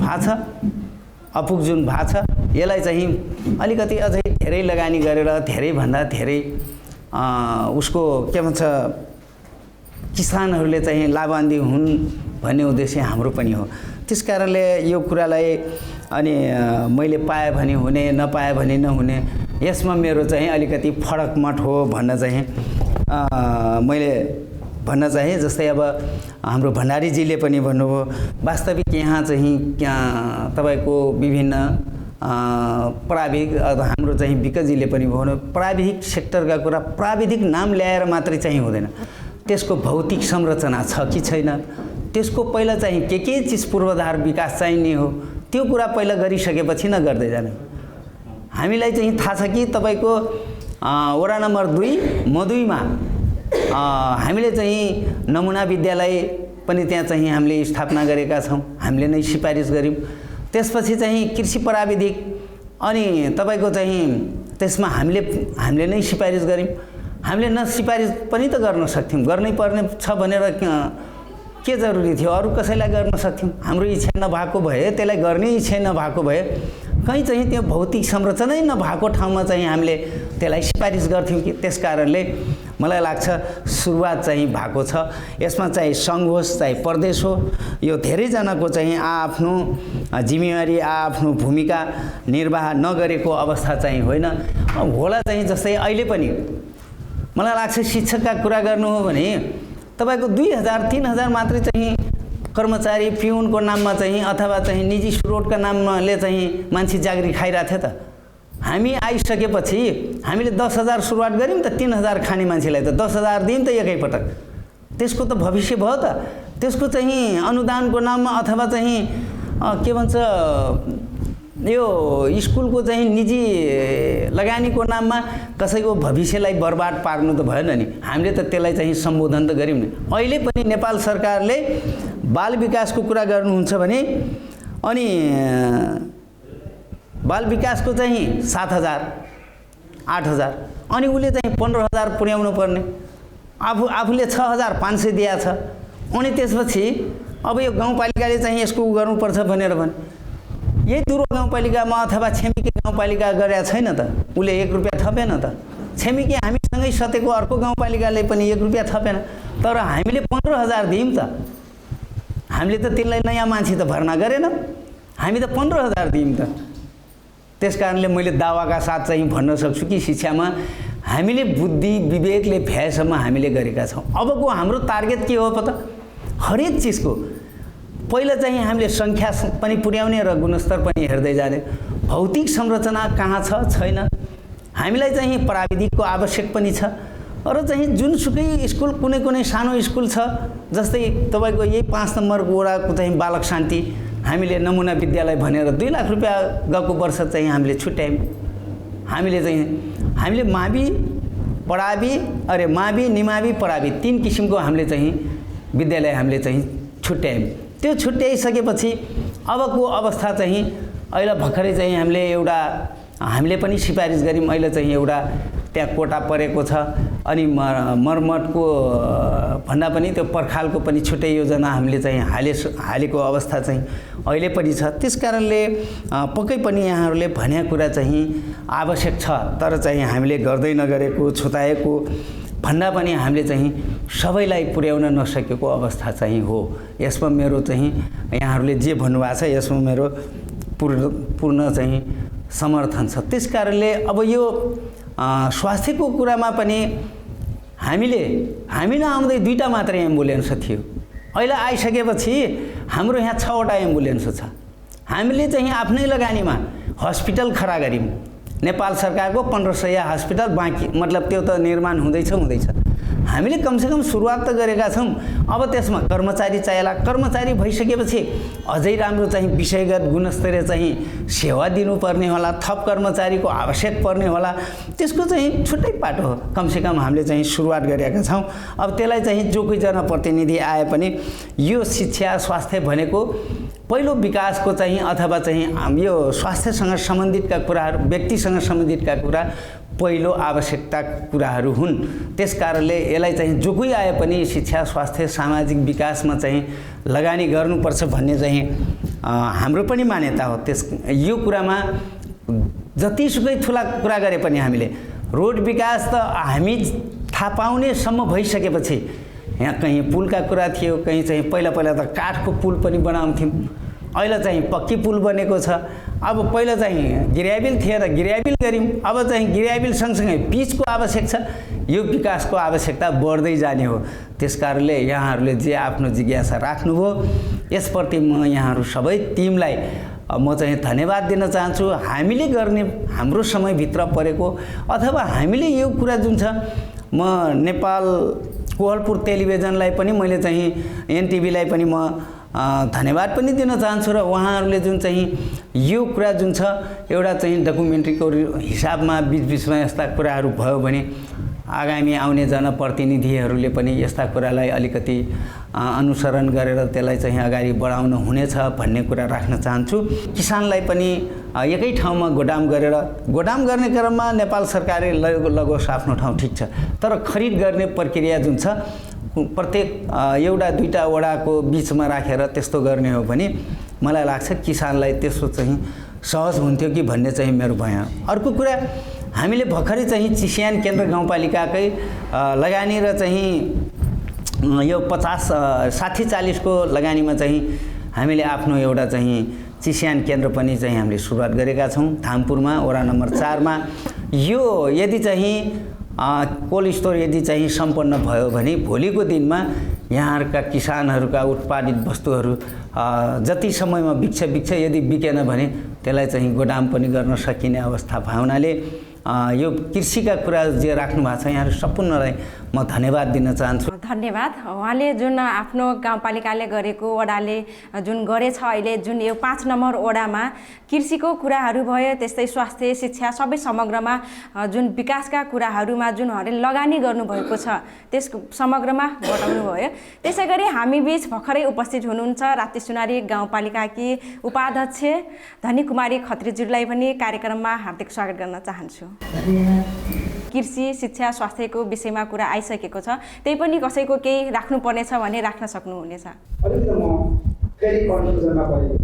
भएको छ, यसलाई चाहिँ अलिकति अझै धेरै लगानी गरेर धेरैभन्दा धेरै उसको के भन्छ किसानहरूले चाहिँ लाभान्वित हुन् भन्ने उद्देश्य हाम्रो पनि हो। त्यस कारणले यो कुरालाई अनि मैले पाएँ भने हुने, नपाएँ भने नहुने, यसमा मेरो चाहिँ अलिकति फरक मत हो भन्न चाहिँ मैले भन्न चाहे। जस्तै अब हाम्रो भण्डारीजीले पनि भन्नुभयो, वास्तविक यहाँ चाहिँ तपाईँको विभिन्न प्राविधिक, हाम्रो चाहिँ विकजीले पनि भन्नु, प्राविधिक सेक्टरका कुरा प्राविधिक नाम ल्याएर मात्रै चाहिँ हुँदैन, त्यसको भौतिक संरचना छ कि छैन, त्यसको पहिला चाहिँ के चिज पूर्वाधार विकास चाहिने हो, त्यो कुरा पहिला गरिसकेपछि न गर्दै जाने। हामीलाई चाहिँ थाहा छ कि तपाईँको वडा नम्बर 2 मदुईमा हामीले चाहिँ नमुना विद्यालय पनि त्यहाँ चाहिँ हामीले स्थापना गरेका छौँ, हामीले नै सिफारिस गऱ्यौँ। त्यसपछि चाहिँ कृषि प्राविधिक अनि तपाईँको चाहिँ त्यसमा हामीले नै सिफारिस गऱ्यौँ। हामीले न सिफारिस पनि त गर्न सक्थ्यौँ, गर्नै पर्ने छ भनेर के जरुरी थियो, अरू कसैलाई गर्न सक्थ्यौँ। हाम्रो इच्छा नभएको भए, त्यसलाई गर्ने इच्छा नभएको भए, कहीँ चाहिँ त्यो भौतिक संरचनै नभएको ठाउँमा चाहिँ हामीले त्यसलाई सिफारिस गर्थ्यौँ कि। त्यस कारणले मलाई लाग्छ सुरुवात चाहिँ भएको छ। यसमा चाहिँ सङ्घ होस् चाहे प्रदेश हो, यो धेरैजनाको चाहिँ आफ्नो जिम्मेवारी, आफ्नो भूमिका निर्वाह नगरेको अवस्था चाहिँ होइन। होला चाहिँ जस्तै अहिले पनि मलाई लाग्छ शिक्षकका कुरा गर्नु हो भने तपाईँको 2000-3000 मात्रै चाहिँ कर्मचारी पिउनको नाममा चाहिँ अथवा चाहिँ निजी स्रोतका नामले चाहिँ मान्छे जागिरी खाइरहेको थियो त। हामी आइसकेपछि हामीले 10,000 सुरुवात गऱ्यौँ त, 3,000 खाने मान्छेलाई त 10,000 दियौँ त एकैपटक। त्यसको त भविष्य भयो त। त्यसको चाहिँ अनुदानको नाममा अथवा चाहिँ के भन्छ यो स्कुलको चाहिँ निजी लगानीको नाममा कसैको भविष्यलाई बर्बाद पार्नु त भएन नि। हामीले त त्यसलाई चाहिँ सम्बोधन त गऱ्यौँ नि। अहिले पनि नेपाल सरकारले बाल विकासको कुरा गर्नुहुन्छ भने अनि बाल विकासको चाहिँ 7,000 8,000 अनि उसले चाहिँ 15,000 पुर्याउनु पर्ने, आफूले 6,500 दिएको छ। अनि त्यसपछि अब यो गाउँपालिकाले चाहिँ यसको गर्नुपर्छ भनेर भने यही दुरो गाउँपालिकामा अथवा छिमेकी गाउँपालिका गरेका छैन त, उसले 1 रुपियाँ थपेन त। छिमेकी हामीसँगै सतेको अर्को गाउँपालिकाले पनि 1 रुपियाँ थपेन, तर हामीले 15,000 दियौँ त। हामीले त त्यसलाई नयाँ मान्छे त भर्ना गरेन, हामी त 15,000 दियौँ त। त्यसकारणले मैले दावाका साथ चाहिँ भन्न सक्छु कि शिक्षामा हामीले बुद्धि विवेकले भ्याएसम्म हामीले गरेका छौँ। अबको हाम्रो टार्गेट के हो पत्ता? हरेक चिजको पहिला चाहिँ हामीले सङ्ख्या पनि पुर्याउने र गुणस्तर पनि हेर्दै जाने। भौतिक संरचना कहाँ छ छैन, हामीलाई चाहिँ प्राविधिकको आवश्यक पनि छ र चाहिँ जुनसुकै स्कुल कुनै कुनै सानो स्कुल छ, जस्तै तपाईँको यही 5 नम्बरको वडाको चाहिँ बालक शान्ति हामीले नमुना विद्यालय भनेर 2 लाख रुपियाँ गएको वर्ष चाहिँ हामीले छुट्यायौँ। हामीले मावि पढावी मावि निमावि पढावी 3 किसिमको हामीले चाहिँ विद्यालय हामीले चाहिँ छुट्यायौँ। त्यो छुट्याइसकेपछि अबको अवस्था चाहिँ अहिले भर्खरै चाहिँ हामीले पनि सिफारिस गऱ्यौँ। अहिले चाहिँ एउटा त्यहाँ कोटा परेको छ, अनि मर्मतको भन्दा पनि त्यो पर्खालको पनि छुट्टै योजना हामीले चाहिँ हालेको अवस्था चाहिँ अहिले पनि छ। त्यसकारणले पक्कै पनि यहाँहरूले भने कुरा चाहिँ आवश्यक छ, तर चाहिँ हामीले गर्दै नगरेको छुताएको भन्दा पनि हामीले चाहिँ सबैलाई पुर्याउन नसकेको अवस्था चाहिँ हो। यसमा मेरो चाहिँ यहाँहरूले जे भन्नुभएको छ यसमा मेरो पूर्ण चाहिँ समर्थन छ। त्यसकारणले अब यो स्वास्थ्यको कुरामा पनि हामी नआउँदै 2टा मात्रै एम्बुलेन्स थियो। अहिले आइसकेपछि हाम्रो यहाँ 6वटा एम्बुलेन्स छ। हामीले चाहिँ आफ्नै लगानीमा हस्पिटल खडा गऱ्यौँ। नेपाल सरकारको 1500 हस्पिटल बाँकी, मतलब त्यो त निर्माण हुँदैछ। हामीले कमसेकम सुरुवात त गरेका छौँ। अब त्यसमा कर्मचारी चाहिएला। कर्मचारी भइसकेपछि अझै राम्रो चाहिँ विषयगत गुणस्तरीय चाहिँ सेवा दिनुपर्ने होला, थप कर्मचारीको आवश्यक पर्ने होला। त्यसको चाहिँ छुट्टै पाटो हो। कमसेकम हामीले चाहिँ सुरुवात गरेका छौँ। अब त्यसलाई चाहिँ जो कोही जनप्रतिनिधि आए पनि यो शिक्षा स्वास्थ्य भनेको पहिलो विकासको चाहिँ अथवा चाहिँ यो स्वास्थ्यसँग सम्बन्धितका कुराहरू, व्यक्तिसँग सम्बन्धितका कुरा पहिलो आवश्यकता कुराहरू हुन्। त्यसकारणले यसलाई चाहिँ जो कोही आए पनि शिक्षा स्वास्थ्य सामाजिक विकासमा चाहिँ लगानी गर्नुपर्छ भन्ने चाहिँ हाम्रो पनि मान्यता हो। यो कुरामा जतिसुकै ठुला कुरा गरे पनि हामीले रोड विकास त हामी थाहा पाउनेसम्म भइसकेपछि यहाँ कहीँ पुलका कुरा थियो, कहीँ चाहिँ पहिला त काठको पुल पनि बनाउँथ्यौँ, अहिले चाहिँ पक्की पुल बनेको छ। अब पहिला चाहिँ गिराबिल थिएन, गिराबिल गऱ्यौँ। अब चाहिँ गिराबिल सँगसँगै पिचको आवश्यक छ। यो विकासको आवश्यकता बढ्दै जाने हो। त्यसकारणले यहाँहरूले जे आफ्नो जिज्ञासा राख्नुभयो यसप्रति म यहाँहरू सबै टिमलाई म चाहिँ धन्यवाद दिन चाहन्छु। हामीले गर्ने हाम्रो समयभित्र परेको अथवा हामीले यो कुरा जुन छ, म नेपाल कोहलपुर टेलिभिजनलाई पनि मैले चाहिँ एनटिभीलाई पनि म धन्यवाद पनि दिन चाहन्छु र उहाँहरूले जुन चाहिँ यो कुरा जुन छ एउटा चाहिँ डकुमेन्ट्रीको हिसाबमा बिचबिचमा यस्ता कुराहरू भयो भने आगामी आउने जनप्रतिनिधिहरूले पनि यस्ता कुरालाई अलिकति अनुसरण गरेर त्यसलाई चाहिँ अगाडि बढाउन हुनेछ भन्ने कुरा राख्न चाहन्छु। किसानलाई पनि एकै ठाउँमा गोदाम गर्ने क्रममा नेपाल सरकारले लगोस् आफ्नो ठाउँ ठिक छ, तर खरिद गर्ने प्रक्रिया जुन छ प्रत्येक एउटा 2टा वडाको बिचमा राखेर त्यस्तो गर्ने हो भने मलाई लाग्छ किसानलाई त्यसो चाहिँ सहज हुन्थ्यो कि भन्ने चाहिँ मेरो भनाइ। अर्को कुरा, हामीले भर्खरै चाहिँ चिस्यान केन्द्र गाउँपालिकाकै लगानी र चाहिँ यो 50-60-40 को लगानीमा चाहिँ हामीले आफ्नो एउटा चाहिँ चिस्यान केन्द्र पनि चाहिँ हामीले सुरुवात गरेका छौँ धामपुरमा वडा नम्बर 4 मा। यो यदि चाहिँ कोल्ड स्टोर यदि चाहिँ सम्पन्न भयो भने भोलिको दिनमा यहाँहरूका किसानहरूका उत्पादित वस्तुहरू जति समयमा बिक्छ यदि बिकेन भने त्यसलाई चाहिँ गोदाम पनि गर्न सकिने अवस्था भयो हुनाले यो कृषिका कुरा जे राख्नु भएको छ यहाँहरू सम्पूर्णलाई म धन्यवाद दिन चाहन्छु। धन्यवाद। उहाँले जुन आफ्नो गाउँपालिकाले गरेको वडाले जुन गरेछ अहिले जुन यो 5 नम्बर वडामा कृषिको कुराहरू भयो, त्यस्तै स्वास्थ्य शिक्षा सबै समग्रमा जुन विकासका कुराहरूमा जुन उहाँले लगानी गर्नुभएको छ त्यस समग्रमा बताउनु भयो। त्यसै गरी हामी बीच भर्खरै उपस्थित हुनुहुन्छ राप्ती सुनारी गाउँपालिकाकी उपाध्यक्ष धनी कुमारी खत्रीज्यूलाई पनि कार्यक्रममा हार्दिक स्वागत गर्न चाहन्छु। कृषि शिक्षा स्वास्थ्यको विषयमा कुरा आइसकेको छ, त्यही पनि कसैको केही राख्नुपर्नेछ भने राख्न सक्नुहुनेछ। अलिकति म फेरि कन्फ्युजनमा परेँ।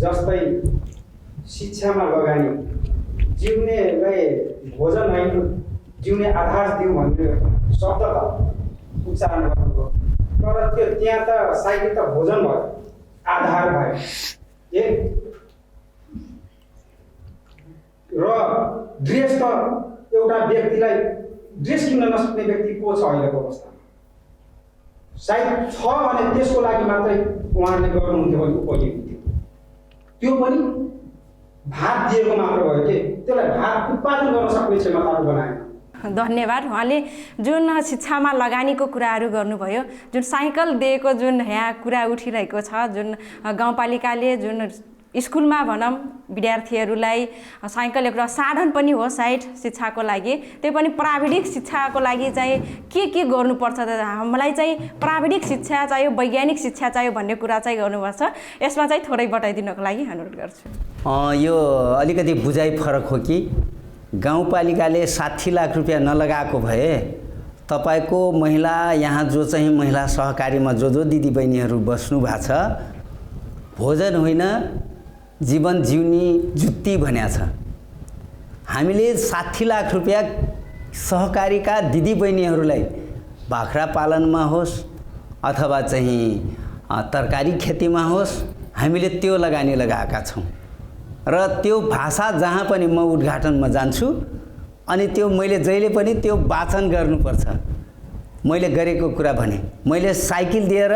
जस्तै शिक्षामा लगानी, जिउनेलाई भोजन होइन जिउने आधार दिउँ भन्ने शब्द त उच्चारण गर्नुभयो, तर त्यो त्यहाँ त साइकल त भोजन भयो, आधार भयो एक। र ड्रेस त एउटा व्यक्तिलाई ड्रेस किन्न नसक्ने व्यक्ति को छ अहिलेको अवस्थामा? सायद छ भने त्यसको लागि मात्रै उहाँहरूले गर्नुहुन्थ्यो भने उपयोगी हुन्थ्यो। त्यो पनि भात दिएको मात्र भयो कि त्यसलाई भात उत्पादन गर्न सक्ने क्षमताहरू बनाएन। धन्यवाद। उहाँले जुन शिक्षामा लगानीको कुराहरू गर्नुभयो, जुन साइकल दिएको जुन यहाँ कुरा उठिरहेको छ, जुन गाउँपालिकाले जुन स्कुलमा भनौँ विद्यार्थीहरूलाई साइकल एउटा साधन पनि हो सायद शिक्षाको लागि, त्यो पनि प्राविधिक शिक्षाको लागि चाहिँ के गर्नुपर्छ त? हामीलाई चाहिँ प्राविधिक शिक्षा चाहियो, वैज्ञानिक शिक्षा चाहियो भन्ने कुरा चाहिँ गर्नुपर्छ। यसमा चाहिँ थोरै बताइदिनको लागि अनुरोध गर्छु। यो अलिकति बुझाइ फरक हो कि गाउँपालिकाले 60 लाख रुपियाँ नलगाएको भए तपाईँको महिला यहाँ जो चाहिँ महिला सहकारीमा जो दिदीबहिनीहरू बस्नु भएको छ, भोजन होइन जीवन जिउनी जुत्ती भन्या छ। हामीले 60 लाख रुपियाँ सहकारीका दिदीबहिनीहरूलाई बाख्रा पालनमा होस् अथवा चाहिँ तरकारी खेतीमा होस्, हामीले त्यो लगानी लगाएका छौँ। र त्यो भाषा जहाँ पनि म उद्घाटनमा जान्छु अनि त्यो मैले जहिले पनि त्यो वाचन गर्नुपर्छ। मैले गरेको कुरा भने मैले साइकल दिएर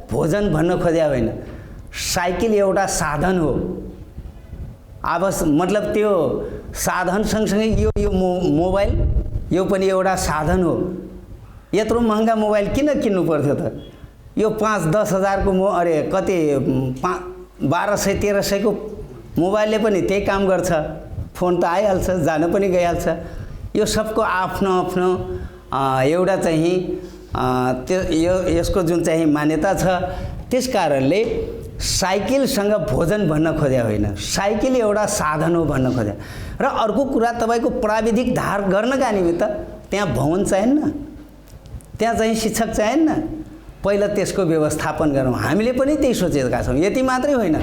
भोजन भन्न खोज्या होइन, साइकल एउटा साधन हो। मतलब त्यो साधन सँगसँगै यो मोबाइल यो पनि एउटा साधन हो। यत्रो महँगा मोबाइल किन किन्नु पर्थ्यो त? यो 5-10 हजारको कति 1200-1300 को मोबाइलले पनि त्यही काम गर्छ। फोन त आइहाल्छ, जान पनि गइहाल्छ। यो सबको आफ्नो आफ्नो एउटा चाहिँ यसको जुन चाहिँ मान्यता छ। त्यस कारणले साइकलसँग भोजन भन्न खोज्या होइन, साइकल एउटा साधन हो भन्न खोज्या। र अर्को कुरा तपाईँको प्राविधिक धार गर्नका निमित्त त्यहाँ भवन चाहिन्न, त्यहाँ चाहिँ शिक्षक चाहिन्न। पहिला त्यसको व्यवस्थापन गरौँ। हामीले पनि त्यही सोचेका छौँ। यति मात्रै होइन,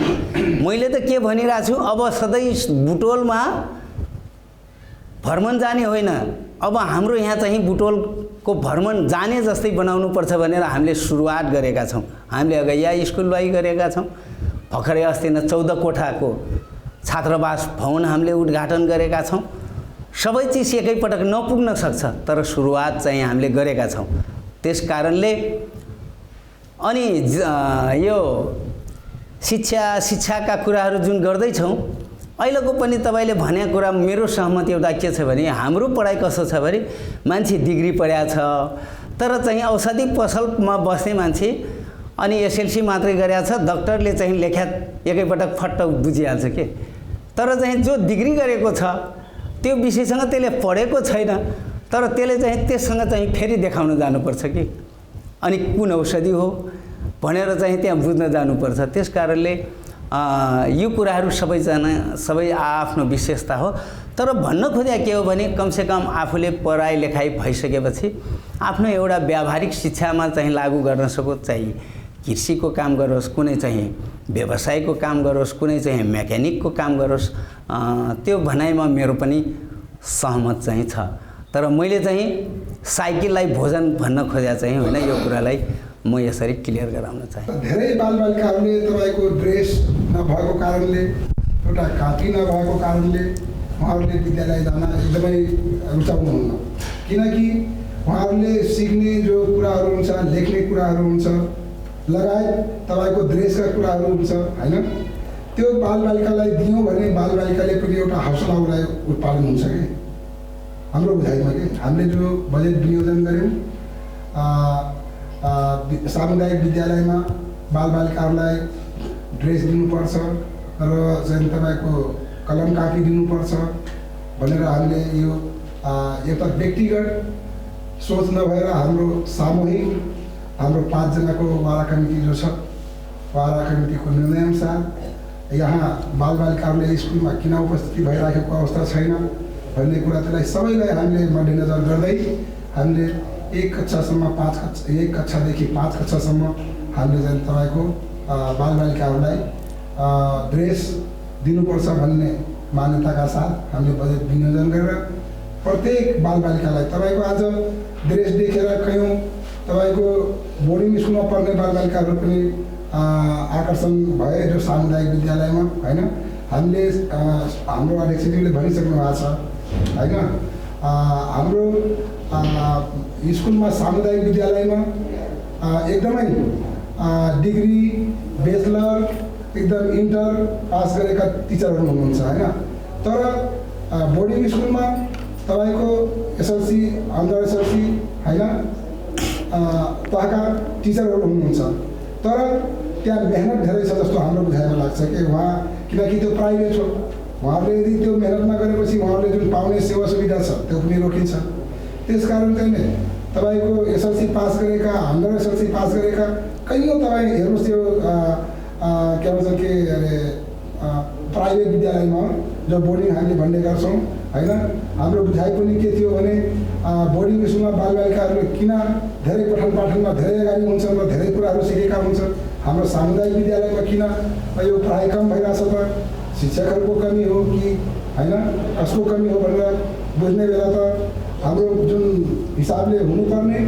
मैले त के भनिरहेको छु, अब सधैँ बुटोलमा भ्रमण जाने होइन, अब हाम्रो यहाँ चाहिँ बुटोलको भ्रमण जाने जस्तै बनाउनुपर्छ भनेर हामीले सुरुवात गरेका छौँ। हामीले अगैया स्कुललाई गरेका छौँ। भर्खरै अस्ति नै 14 कोठाको छात्रावास भवन हामीले उद्घाटन गरेका छौँ। सबै चिज एकैपटक नपुग्न सक्छ, तर सुरुवात चाहिँ हामीले गरेका छौँ। त्यस कारणले अनि यो शिक्षाका कुराहरू जुन गर्दैछौँ, अहिलेको पनि तपाईँले भने कुरा मेरो सहमति एउटा के छ भने हाम्रो पढाइ कस्तो छ भने मान्छे डिग्री पढ्या छ तर चाहिँ औषधि पसलमा बस्ने मान्छे अनि एसएलसी मात्रै गरेका छ, डाक्टरले चाहिँ लेख्या एकैपटक फट्ट बुझिहाल्छ के। तर चाहिँ जो डिग्री गरेको छ त्यो विषयसँग त्यसले पढेको छैन, तर त्यसले चाहिँ त्यससँग चाहिँ फेरि देखाउन जानुपर्छ कि अनि कुन औषधि हो भनेर चाहिँ त्यहाँ बुझ्न जानुपर्छ। त्यस कारणले यो कुराहरू सबै आफ्नो विशेषता हो। तर भन्न खोज्या के हो भने कमसेकम आफूले पढाइ लेखाइ भइसकेपछि आफ्नो एउटा व्यावहारिक शिक्षामा चाहिँ लागू गर्न सकोस्। चाहिँ कृषिको काम गरोस्, कुनै चाहिँ व्यवसायको काम गरोस्, कुनै चाहिँ मेकानिकको काम गरोस्, त्यो भनाइमा मेरो पनि सहमत चाहिँ छ। तर मैले चाहिँ साइकललाई भोजन भन्न खोज्या चाहिँ होइन, यो कुरालाई म यसरी क्लियर गराउन चाहे। धेरै बालबालिकाहरूले तपाईँको ड्रेस नभएको कारणले, एउटा कापी नभएको कारणले उहाँहरूले विद्यालय जान एकदमै रुचाउनुहुन्न। किनकि उहाँहरूले सिक्ने जो कुराहरू हुन्छ, लेख्ने कुराहरू हुन्छ, लगायत तपाईँको ड्रेसका कुराहरू हुन्छ होइन, त्यो बालबालिकालाई दियौँ भने बालबालिकाले पनि एउटा हौसला उसलाई उत्पादन हुन्छ कि हाम्रो बुझाइमा के हामीले जो बजेट विनियोजन गऱ्यौँ सामुदायिक विद्यालयमा बालबालिकाहरूलाई ड्रेस दिनुपर्छ र चाहिँ तपाईँको कलम कापी दिनुपर्छ भनेर हामीले यो एउटा व्यक्तिगत सोच नभएर हाम्रो सामूहिक हाम्रो 5 जनाको वारा कमिटी जो छ वारा कमिटीको निर्णयअनुसार यहाँ बालबालिकाहरूले स्कुलमा किन उपस्थिति भइराखेको अवस्था छैन भन्ने कुरा त्यसलाई सबैलाई हामीले मध्यनजर गर्दै हामीले 1 कक्षासम्म 1 कक्षादेखि 5 कक्षासम्म हामीले चाहिँ तपाईँको बालबालिकाहरूलाई ड्रेस दिनुपर्छ भन्ने मान्यताका साथ हामीले बजेट विनियोजन गरेर प्रत्येक बालबालिकालाई तपाईँको आज ड्रेस देखेर कयौँ तपाईँको बोर्डिङ स्कुलमा पढ्ने बालबालिकाहरू पनि आकर्षण भए जो सामुदायिक विद्यालयमा होइन हामीले हाम्रो अध्यक्षज्यूले भनिसक्नु भएको छ होइन हाम्रो स्कुलमा सामुदायिक विद्यालयमा एकदमै डिग्री ब्याचलर एकदम इन्टर पास गरेका टिचरहरू हुनुहुन्छ होइन तर बोर्डिङ स्कुलमा तपाईँको एसएलसी अन्डर एसएलसी होइन तहका टिचरहरू हुनुहुन्छ तर त्यहाँ मेहनत धेरै छ जस्तो हाम्रो बुझाइमा लाग्छ कि उहाँ किनकि त्यो प्राइभेट हो उहाँहरूले यदि त्यो मेहनत नगरेपछि उहाँहरूले जुन पाउने सेवा सुविधा छ त्यो पनि रोकिन्छ त्यस कारण चाहिँ नै तपाईँको एसएलसी पास गरेका अन्डर एसएलसी पास गरेका कयौँ तपाईँ हेर्नुहोस् त्यो के भन्छ कि अरे प्राइभेट विद्यालयमा जो बोर्डिङ हामीले भन्ने गर्छौँ होइन हाम्रो बुझाइ पनि के थियो भने बोर्डिङ स्कुलमा बालबालिकाहरूले किन धेरै पठन पाठनमा धेरै अगाडि हुन्छन् र धेरै कुराहरू सिकेका हुन्छन् हाम्रो सामुदायिक विद्यालयमा किन यो पढाइ कम भइरहेछ त शिक्षकहरूको कमी हो कि होइन कसको कमी हो भनेर बुझ्ने बेला त हाम्रो जुन हिसाबले हुनुपर्ने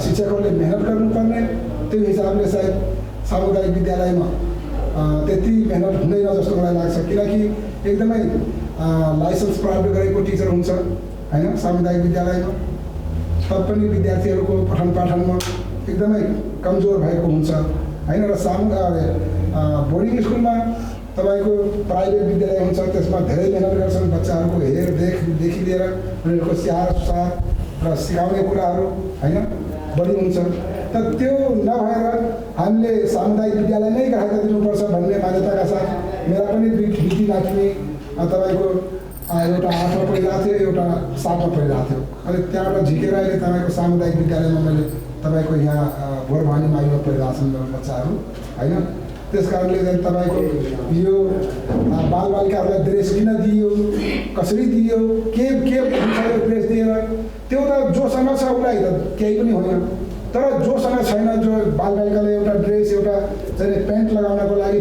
शिक्षकहरूले मेहनत गर्नुपर्ने त्यो हिसाबले सायद सामुदायिक विद्यालयमा त्यति मेहनत हुँदैन जस्तो मलाई लाग्छ किनकि एकदमै लाइसेन्स प्राप्त गरेको टिचर हुन्छ होइन सामुदायिक विद्यालयमा तब पनि विद्यार्थीहरूको पठन पाठनमा एकदमै कमजोर भएको हुन्छ होइन र बोर्डिङ स्कुलमा तपाईँको प्राइभेट विद्यालय हुन्छ त्यसमा धेरै मेहनत गर्छन् बच्चाहरूको हेरदेखि लिएर उनीहरूको स्याहार सुसार र सिकाउने कुराहरू होइन बढी हुन्छ तर त्यो नभएर हामीले सामुदायिक विद्यालय नै ग्राहक दिनुपर्छ भन्ने मान्यताका साथ मेरा पनि बिटी नातिनी तपाईँको एउटा 8मा पढिरहेको थियो एउटा 7मा पढिरहेको थियो अनि त्यहाँबाट झिकेर अहिले तपाईँको सामुदायिक विद्यालयमा मैले तपाईँको यहाँ भोरभानी माइमा पढिरहेको छन् मेरो बच्चाहरू होइन त्यस कारणले चाहिँ तपाईँको यो बालबालिकाहरूलाई ड्रेस किन दियो कसरी दियो के हुन्छ यो ड्रेस दिएर त्यो त जोसँग छ उसलाई त केही पनि होइन तर जोसँग छैन जो बालबालिकाले एउटा ड्रेस एउटा चाहिँ प्यान्ट लगाउनको लागि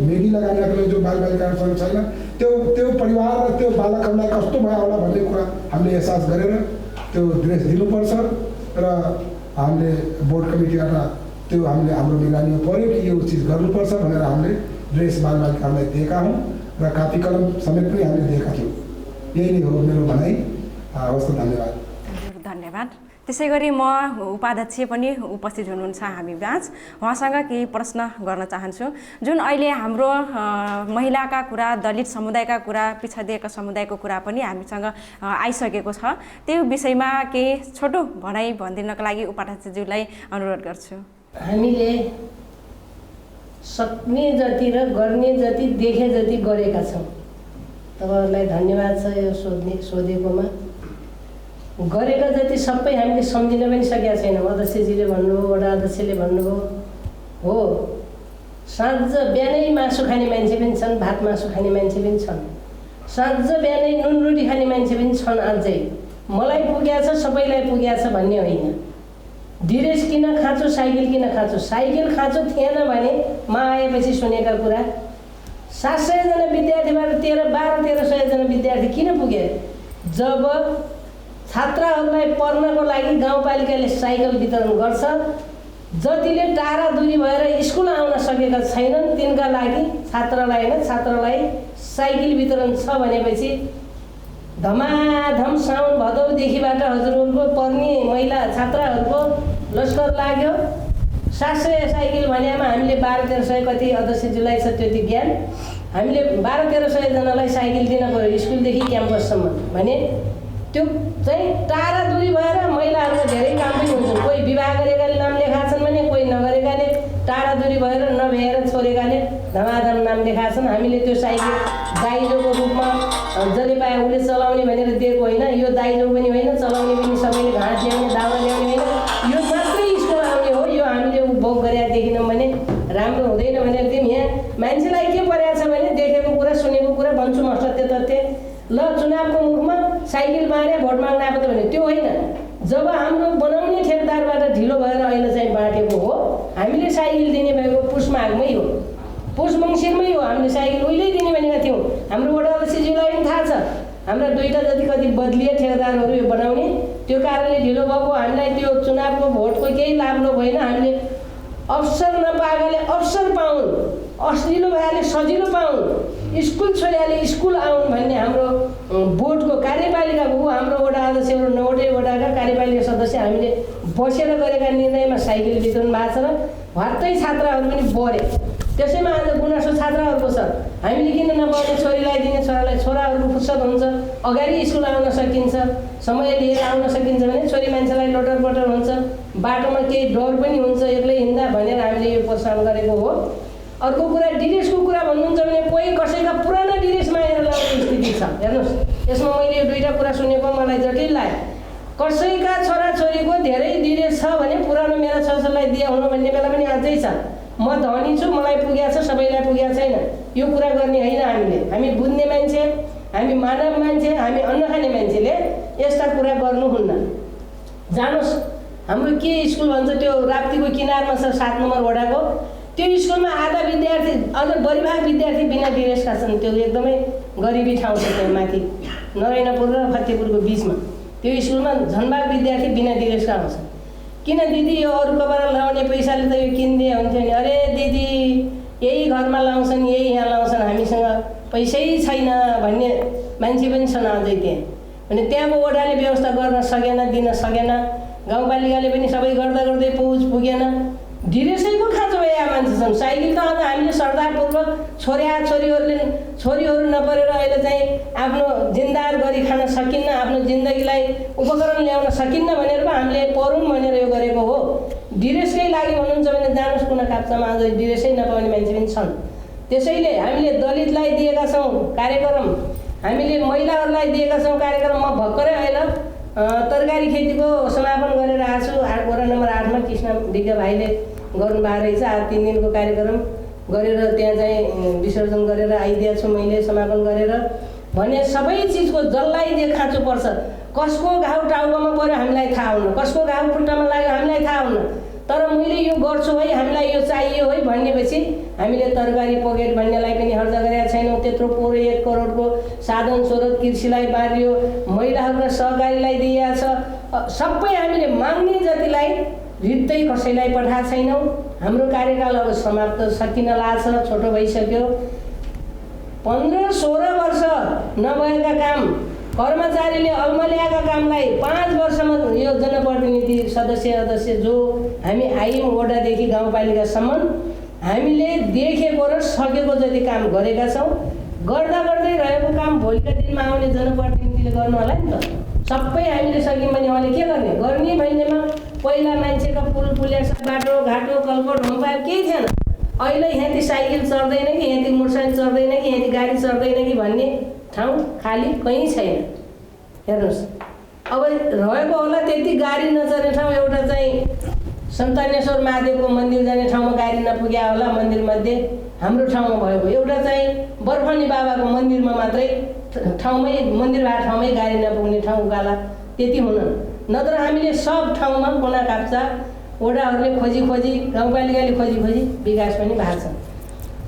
मेगी लगाउनको लागि जो बालबालिकाहरूसँग छैन त्यो परिवार र त्यो बालकहरूलाई कस्तो भयो होला भन्ने कुरा हामीले एहसास गरेर त्यो ड्रेस दिनुपर्छ र हामीले बोर्ड कमिटीबाट त्यो हामीले हाम्रो निगरानीमा पऱ्यो कि यो चिज गर्नुपर्छ भनेर हामीले ड्रेस बालबालिकाहरूलाई दिएका हौँ र कापी कलम समेत पनि हामीले दिएका थियौँ यही नै हो मेरो भनाइ हवस् त धन्यवाद धन्यवाद त्यसै गरी म उपाध्यक्ष पनि उपस्थित हुनुहुन्छ हामी ब्रान्च उहाँसँग केही प्रश्न गर्न चाहन्छु जुन अहिले हाम्रो महिलाका कुरा दलित समुदायका कुरा पिछडिएका समुदायको कुरा पनि हामीसँग आइसकेको छ त्यो विषयमा केही छोटो भनाइ भनिदिनको लागि उपाध्यक्षज्यूलाई अनुरोध गर्छु हामीले सक्ने जति र गर्ने जति देखे जति गरेका छौँ तपाईँहरूलाई धन्यवाद छ यो सोधेकोमा गरेका जति सबै हामीले सम्झिन पनि सकेका छैनौँ अध्यक्षजीले भन्नुभयो वडा अध्यक्षले भन्नुभयो हो साँझ बिहानै मासु खाने मान्छे पनि छन् भात मासु खाने मान्छे पनि छन् साँझ बिहानै नुन रोटी खाने मान्छे पनि छन् अझै मलाई पुगेको छ सबैलाई पुगेको छ भन्ने होइन ड्रेस किन खाँचो साइकल किन खाँचो साइकल खाँचो थिएन भने म आएपछि सुनेका कुरा 700 जना विद्यार्थीबाट 1200-1300 जना विद्यार्थी किन पुगे जब छात्राहरूलाई पढ्नको लागि गाउँपालिकाले साइकल वितरण गर्छ जतिले टाढा दूरी भएर स्कुल आउन सकेका छैनन् तिनका लागि छात्रलाई साइकल वितरण छ भनेपछि धमाधम साउन भदौदेखिबाट हजुरहरूको पढ्ने महिला छात्राहरूको लस्कर लाग्यो 700 साइकल भनेमा हामीले 1200-1300 कति अध्यक्षज्यूलाई छ त्यति ज्ञान हामीले 1200-1300 साइकल दिन पऱ्यो स्कुलदेखि क्याम्पससम्म भने त्यो चाहिँ टाढा दूरी भएर महिलाहरूको धेरै काम पनि हुन्छन्। कोही विवाह गरेकाले नाम लेखाएका छन् भने कोही नगरेकाले टाढा दूरी भएर नभ्याएर छोडेकाले धमाधम नाम लेखाएका छन्। हामीले त्यो साइकल दाइजोको रूपमा जसले पाए उसले चलाउने भनेर दिएको होइन। यो दाइजो पनि होइन, चलाउने पनि सबैले घाँस ल्याउने दाउरा ल्याउने होइन, यो मात्रै स्कुल आउने हो। यो हामीले उपभोग गरेका देखिनौँ भने राम्रो हुँदैन भनेर दिउँ। यहाँ मान्छेलाई के परेको छ भने देखेको कुरा सुनेको कुरा भन्छु म सत्य तथ्य। ल चुनावको मुखमा साइकल बाँडे भोट माग्न आएको त भने त्यो होइन। जब हाम्रो बनाउने ठेकदारबाट ढिलो भएर अहिले चाहिँ बाँटेको हो, हामीले साइकल दिने भएको पुष माघमै हो, पुष मङ्सिरमै हो। हामीले साइकल उहिल्यै दिने भनेका थियौँ। हाम्रो वडा अध्यक्षज्यूलाई पनि थाहा छ, हाम्रा 2टा जति कति बदलिए ठेकदारहरू यो बनाउने, त्यो कारणले ढिलो भएको। हामीलाई त्यो चुनावको भोटको केही लाभ भएन। हामीले अवसर नपाएकाले अवसर पाउन्, अश्लीलो भएले सजिलो पाउन्, स्कुल छोराले स्कुल आउन् भन्ने हाम्रो बोर्डको कार्यपालिकाको हो। हाम्रो वडा अध्यक्षहरू 9वटै वडाका कार्यपालिका सदस्य हामीले बसेर गरेका निर्णयमा साइकल वितरण भएको छ र भर्तै छात्राहरू पनि बढे। त्यसैमा आज गुनासो छात्राहरूको छ, हामीले किन नपाउने, छोरीलाई दिने छोरालाई, छोराहरूको फुर्सद हुन्छ, अगाडि स्कुल आउन सकिन्छ, समय लिएर आउन सकिन्छ भने छोरी मान्छेलाई लोटर पटर हुन्छ, बाटोमा केही डर पनि हुन्छ, एक्लै हिँड्दा भनेर हामीले यो प्रोत्साहन गरेको हो। अर्को कुरा ड्रेसको कुरा भन्नुहुन्छ भने कोही कसैका पुराना ड्रेस मागेर लगाउने स्थिति छ। हेर्नुहोस्, यसमा मैले यो 2टा कुरा सुनेको मलाई जटिल लाग्यो। कसैका छोराछोरीको धेरै ड्रेस छ भने पुरानो मेरा छोराछोरीलाई दिए हुनु भन्ने बेला पनि अझै छ। म धनी छु, मलाई पुगेको छ, सबैलाई पुगेको छैन, यो कुरा गर्ने होइन। हामी बुझ्ने मान्छे, हामी मानव मान्छे, हामी अन्न खाने मान्छेले यस्ता कुरा गर्नुहुन्न। जानुहोस्, हाम्रो के स्कुल भन्छ त्यो राप्तीको किनारमा छ 7 नम्बर वडाको, त्यो स्कुलमा आधा विद्यार्थी अझ बढी भाग विद्यार्थी बिना ड्रेसका छन्। त्यो एकदमै गरिबी ठाउँ छ, त्यो माथि नरैनापुर र फतेपुरको बिचमा त्यो स्कुलमा झन्भाग विद्यार्थी बिना ड्रेसका आउँछ। किन दिदी यो अरूकोबाट लाउने पैसाले त यो किनिदिए हुन्थ्यो नि? अरे दिदी यही घरमा लाउँछन्, यही यहाँ लाउँछन्, हामीसँग पैसै छैन भन्ने मान्छे पनि छन् अझै त्यहाँ। भने त्यहाँको वडाले व्यवस्था गर्न सकेन, दिन सकेन, गाउँपालिकाले पनि सबै गर्दा गर्दै पहुँच पुगेन। ड्रेसैको खाँचो भएका मान्छे छन्। साइकल त अझ हामीले श्रद्धापूर्वक छोरीहरू नपरेर अहिले चाहिँ आफ्नो जिन्दार गरी खान सकिन्न, आफ्नो जिन्दगीलाई उपकरण ल्याउन सकिन्न भनेर पो हामीले पढौँ भनेर यो गरेको हो। ड्रेसकै लागि भन्नुहुन्छ भने जानुहोस्, कुना काप्चामा अझै ड्रेसै नपाउने मान्छे पनि छन्। त्यसैले हामीले दलितलाई दिएका छौँ कार्यक्रम, हामीले महिलाहरूलाई दिएका छौँ कार्यक्रम। म भर्खरै अहिले तरकारी खेतीको समापन गरेर आएको छु। वडा नम्बर 8मा कृष्ण विज्ञ भाइले गर्नुभएको रहेछ। 3 दिनको कार्यक्रम गरेर त्यहाँ चाहिँ विसर्जन गरेर आइदिएको छु मैले, समापन गरेर। भने सबै चिजको जसलाई जे खाँचो पर्छ, कसको घाउ टाउकोमा पऱ्यो हामीलाई थाहा हुन्न, कसको घाउ खुट्टामा लाग्यो हामीलाई थाहा हुन्न, तर मैले यो गर्छु है, हामीलाई यो चाहियो है भनेपछि हामीले तरकारी पकेट भन्नेलाई पनि खर्च गरेका छैनौँ। त्यत्रो पोहोर 1 करोडको साधन स्रोत कृषिलाई बाँडियो, महिलाहरूलाई सहकारीलाई दिएको छ। सबै हामीले माग्ने जतिलाई रित्तै कसैलाई पठाएको छैनौँ। हाम्रो कार्यकाल अब समाप्त सकिन लाग्छ, छोटो भइसक्यो। 15-16 वर्ष नभएका काम, कर्मचारीले अल्मल्याएका कामलाई 5 वर्षमा यो जनप्रतिनिधि सदस्य जो हामी आयौँ वडादेखि गाउँपालिकासम्म, हामीले देखेको र सकेको जति काम गरेका छौँ। गर्दा गर्दै रहेको काम भोलिका दिनमा आउने जनप्रतिनिधिले गर्नु होला नि त। सबै हामीले सक्यौँ भने उहाँले के गर्ने भन्नेमा पहिला मान्छेका पुल बाटो घाटो कलकोट हुम्पायो केही थिएन। अहिले यहाँ साइकल चढ्दैन कि, यहाँ मोटरसाइकल चढ्दैन कि, यहाँ गाडी चढ्दैन कि भन्ने ठाउँ खाली कहीँ छैन। हेर्नुहोस्, अब रहेको होला त्यति गाडी नचढ्ने ठाउँ एउटा चाहिँ सन्तानेश्वर महादेवको मन्दिर जाने ठाउँमा गाडी नपुग्या होला मन्दिरमध्ये हाम्रो ठाउँमा भएको। एउटा चाहिँ बर्फनी बाबाको मन्दिरमा मात्रै ठाउँमै मन्दिर भएको ठाउँमै गाडी नपुग्ने ठाउँ उकाला त्यति हुन, नत्र हामीले सब ठाउँमा कोना काप्चा वडाहरूले खोजी गाउँपालिकाले खोजी विकास पनि भएको छ।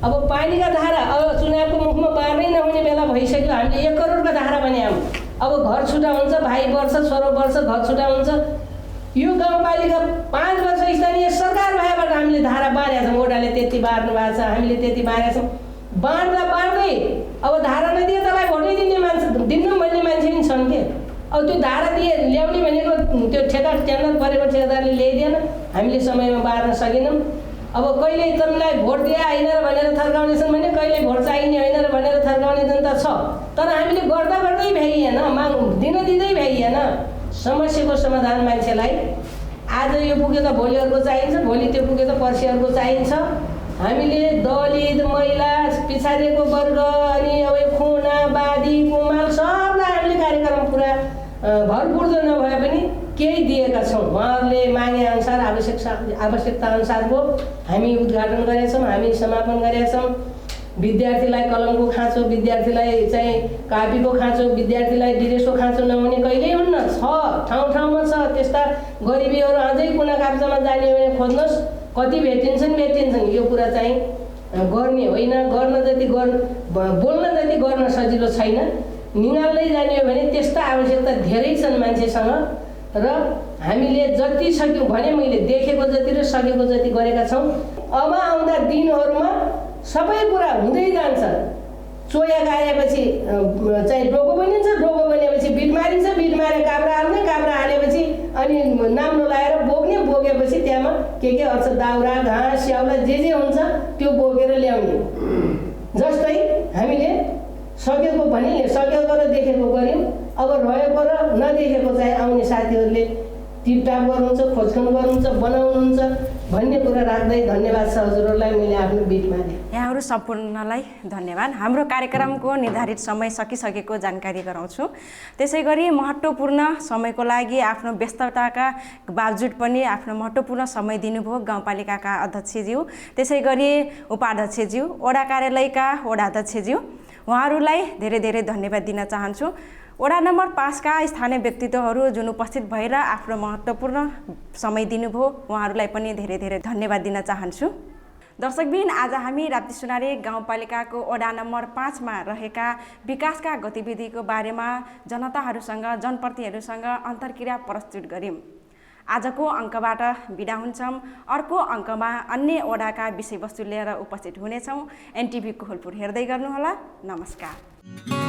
अब पानीका धारा अब चुनावको मुखमा बाँड्नै नहुने बेला भइसक्यो। हामीले 1 करोडका धारा बनायौँ। अब घर छुट्टा हुन्छ, भाइ वर्ष छोरो वर्ष घर छुट्टा हुन्छ। यो गाउँपालिका 5 वर्ष स्थानीय सरकार भएबाट हामीले धारा बाँडेका छौँ। वडाले त्यति बाँड्नु भएको छ, हामीले त्यति बाँडेका छौँ। बाँड्दै अब धारा नदिए तँलाई भोटै दिने मान्छे दिन्नौँ भन्ने मान्छे पनि छन् के। अब त्यो धारा ल्याउने भनेको त्यो टेन्डर परेको ठेकेदारले ल्याइदिएन, हामीले समयमा बाँड्न सकेनौँ। अब कहिले तँलाई भोट दिए होइन र भनेर थर्काउनेछन् भने कहिले भोट चाहिने होइन र भनेर थर्काउने जनता छ। तर हामीले गर्दा गर्दै भ्याइएन, माग दिन दिँदै भ्याइएन। समस्याको समाधान मान्छेलाई आज यो पुग्यो त भोलि अर्को चाहिन्छ, भोलि त्यो पुग्यो त पर्सि अर्को चाहिन्छ। हामीले दलित, महिला, पिछाडिएको वर्ग अनि अब खुना, बादी, कुमाल सबलाई हामीले कार्यक्रम पुरा भरपूर्दो नभए पनि केही दिएका छौँ। उहाँहरूले मागे अनुसार आवश्यकता अनुसारको हामी उद्घाटन गरेका छौँ, हामी समापन गरेका छौँ। विद्यार्थीलाई कलमको खाँचो, विद्यार्थीलाई चाहिँ कापीको खाँचो, विद्यार्थीलाई ड्रेसको खाँचो नहुने कहिल्यै हुन्न। छ ठाउँ ठाउँमा छ त्यस्ता गरिबीहरू। अझै कुना काप्चामा जाने हो भने खोज्नुहोस्, कति भेटिन्छन्। यो कुरा चाहिँ गर्ने होइन, गर्न जति बोल्न जति गर्न सजिलो छैन। निकाल्दै जाने हो भने त्यस्ता आवश्यकता धेरै छन् मान्छेसँग र हामीले जति सक्यौँ भने मैले देखेको जति र सकेको जति गरेका छौँ। अब आउँदा दिनहरूमा सबै कुरा हुँदै जान्छ। चोया गाएपछि चाहिँ डोको बनिन्छ, डोको बनेपछि बिट मारिन्छ, बिट मारेर काब्रा हाल्ने, काब्रा हालेपछि अनि नाम्लो लगाएर बोक्ने, बोकेपछि त्यहाँमा के अर्थ दाउरा, घाँस, स्याउला जे हुन्छ त्यो बोकेर ल्याउने। जस्तै हामीले सकेको भने सकेको र देखेको गऱ्यौँ। अब रहेको र नदेखेको चाहिँ आउने साथीहरूले टिपटाप गर्नुहुन्छ, खोजखोज गर्नुहुन्छ, बनाउनुहुन्छ भन्ने कुरा राख्दै धन्यवाद छ हजुरहरूलाई। मैले आफ्नो बिट मारे। यहाँहरू सम्पूर्णलाई धन्यवाद। हाम्रो कार्यक्रमको निर्धारित समय सकिसकेको जानकारी गराउँछु। त्यसै गरी महत्त्वपूर्ण समयको लागि आफ्नो व्यस्तताका बावजुद पनि आफ्नो महत्त्वपूर्ण समय दिनुभयो गाउँपालिकाका अध्यक्षज्यू, त्यसै गरी उपाध्यक्षज्यू, वडा कार्यालयका वडाध्यक्षज्यू, उहाँहरूलाई धेरै धेरै धन्यवाद दिन चाहन्छु। वडा नम्बर 5 का स्थानीय व्यक्तित्वहरू जुन उपस्थित भएर आफ्नो महत्त्वपूर्ण समय दिनुभयो, उहाँहरूलाई पनि धेरै धेरै धन्यवाद दिन चाहन्छु। दर्शकबिन, आज हामी राप्ती-सुनारी गाउँपालिकाको वडा नम्बर 5 मा रहेका विकासका गतिविधिको बारेमा जनताहरूसँग, जनप्रतिनिधिहरूसँग अन्तर्क्रिया प्रस्तुत गऱ्यौँ। आजको अङ्कबाट बिदा हुन्छौँ। अर्को अङ्कमा अन्य वडाका विषयवस्तु लिएर उपस्थित हुनेछौँ। एनटिभी कोहलपुर हेर्दै गर्नुहोला। नमस्कार।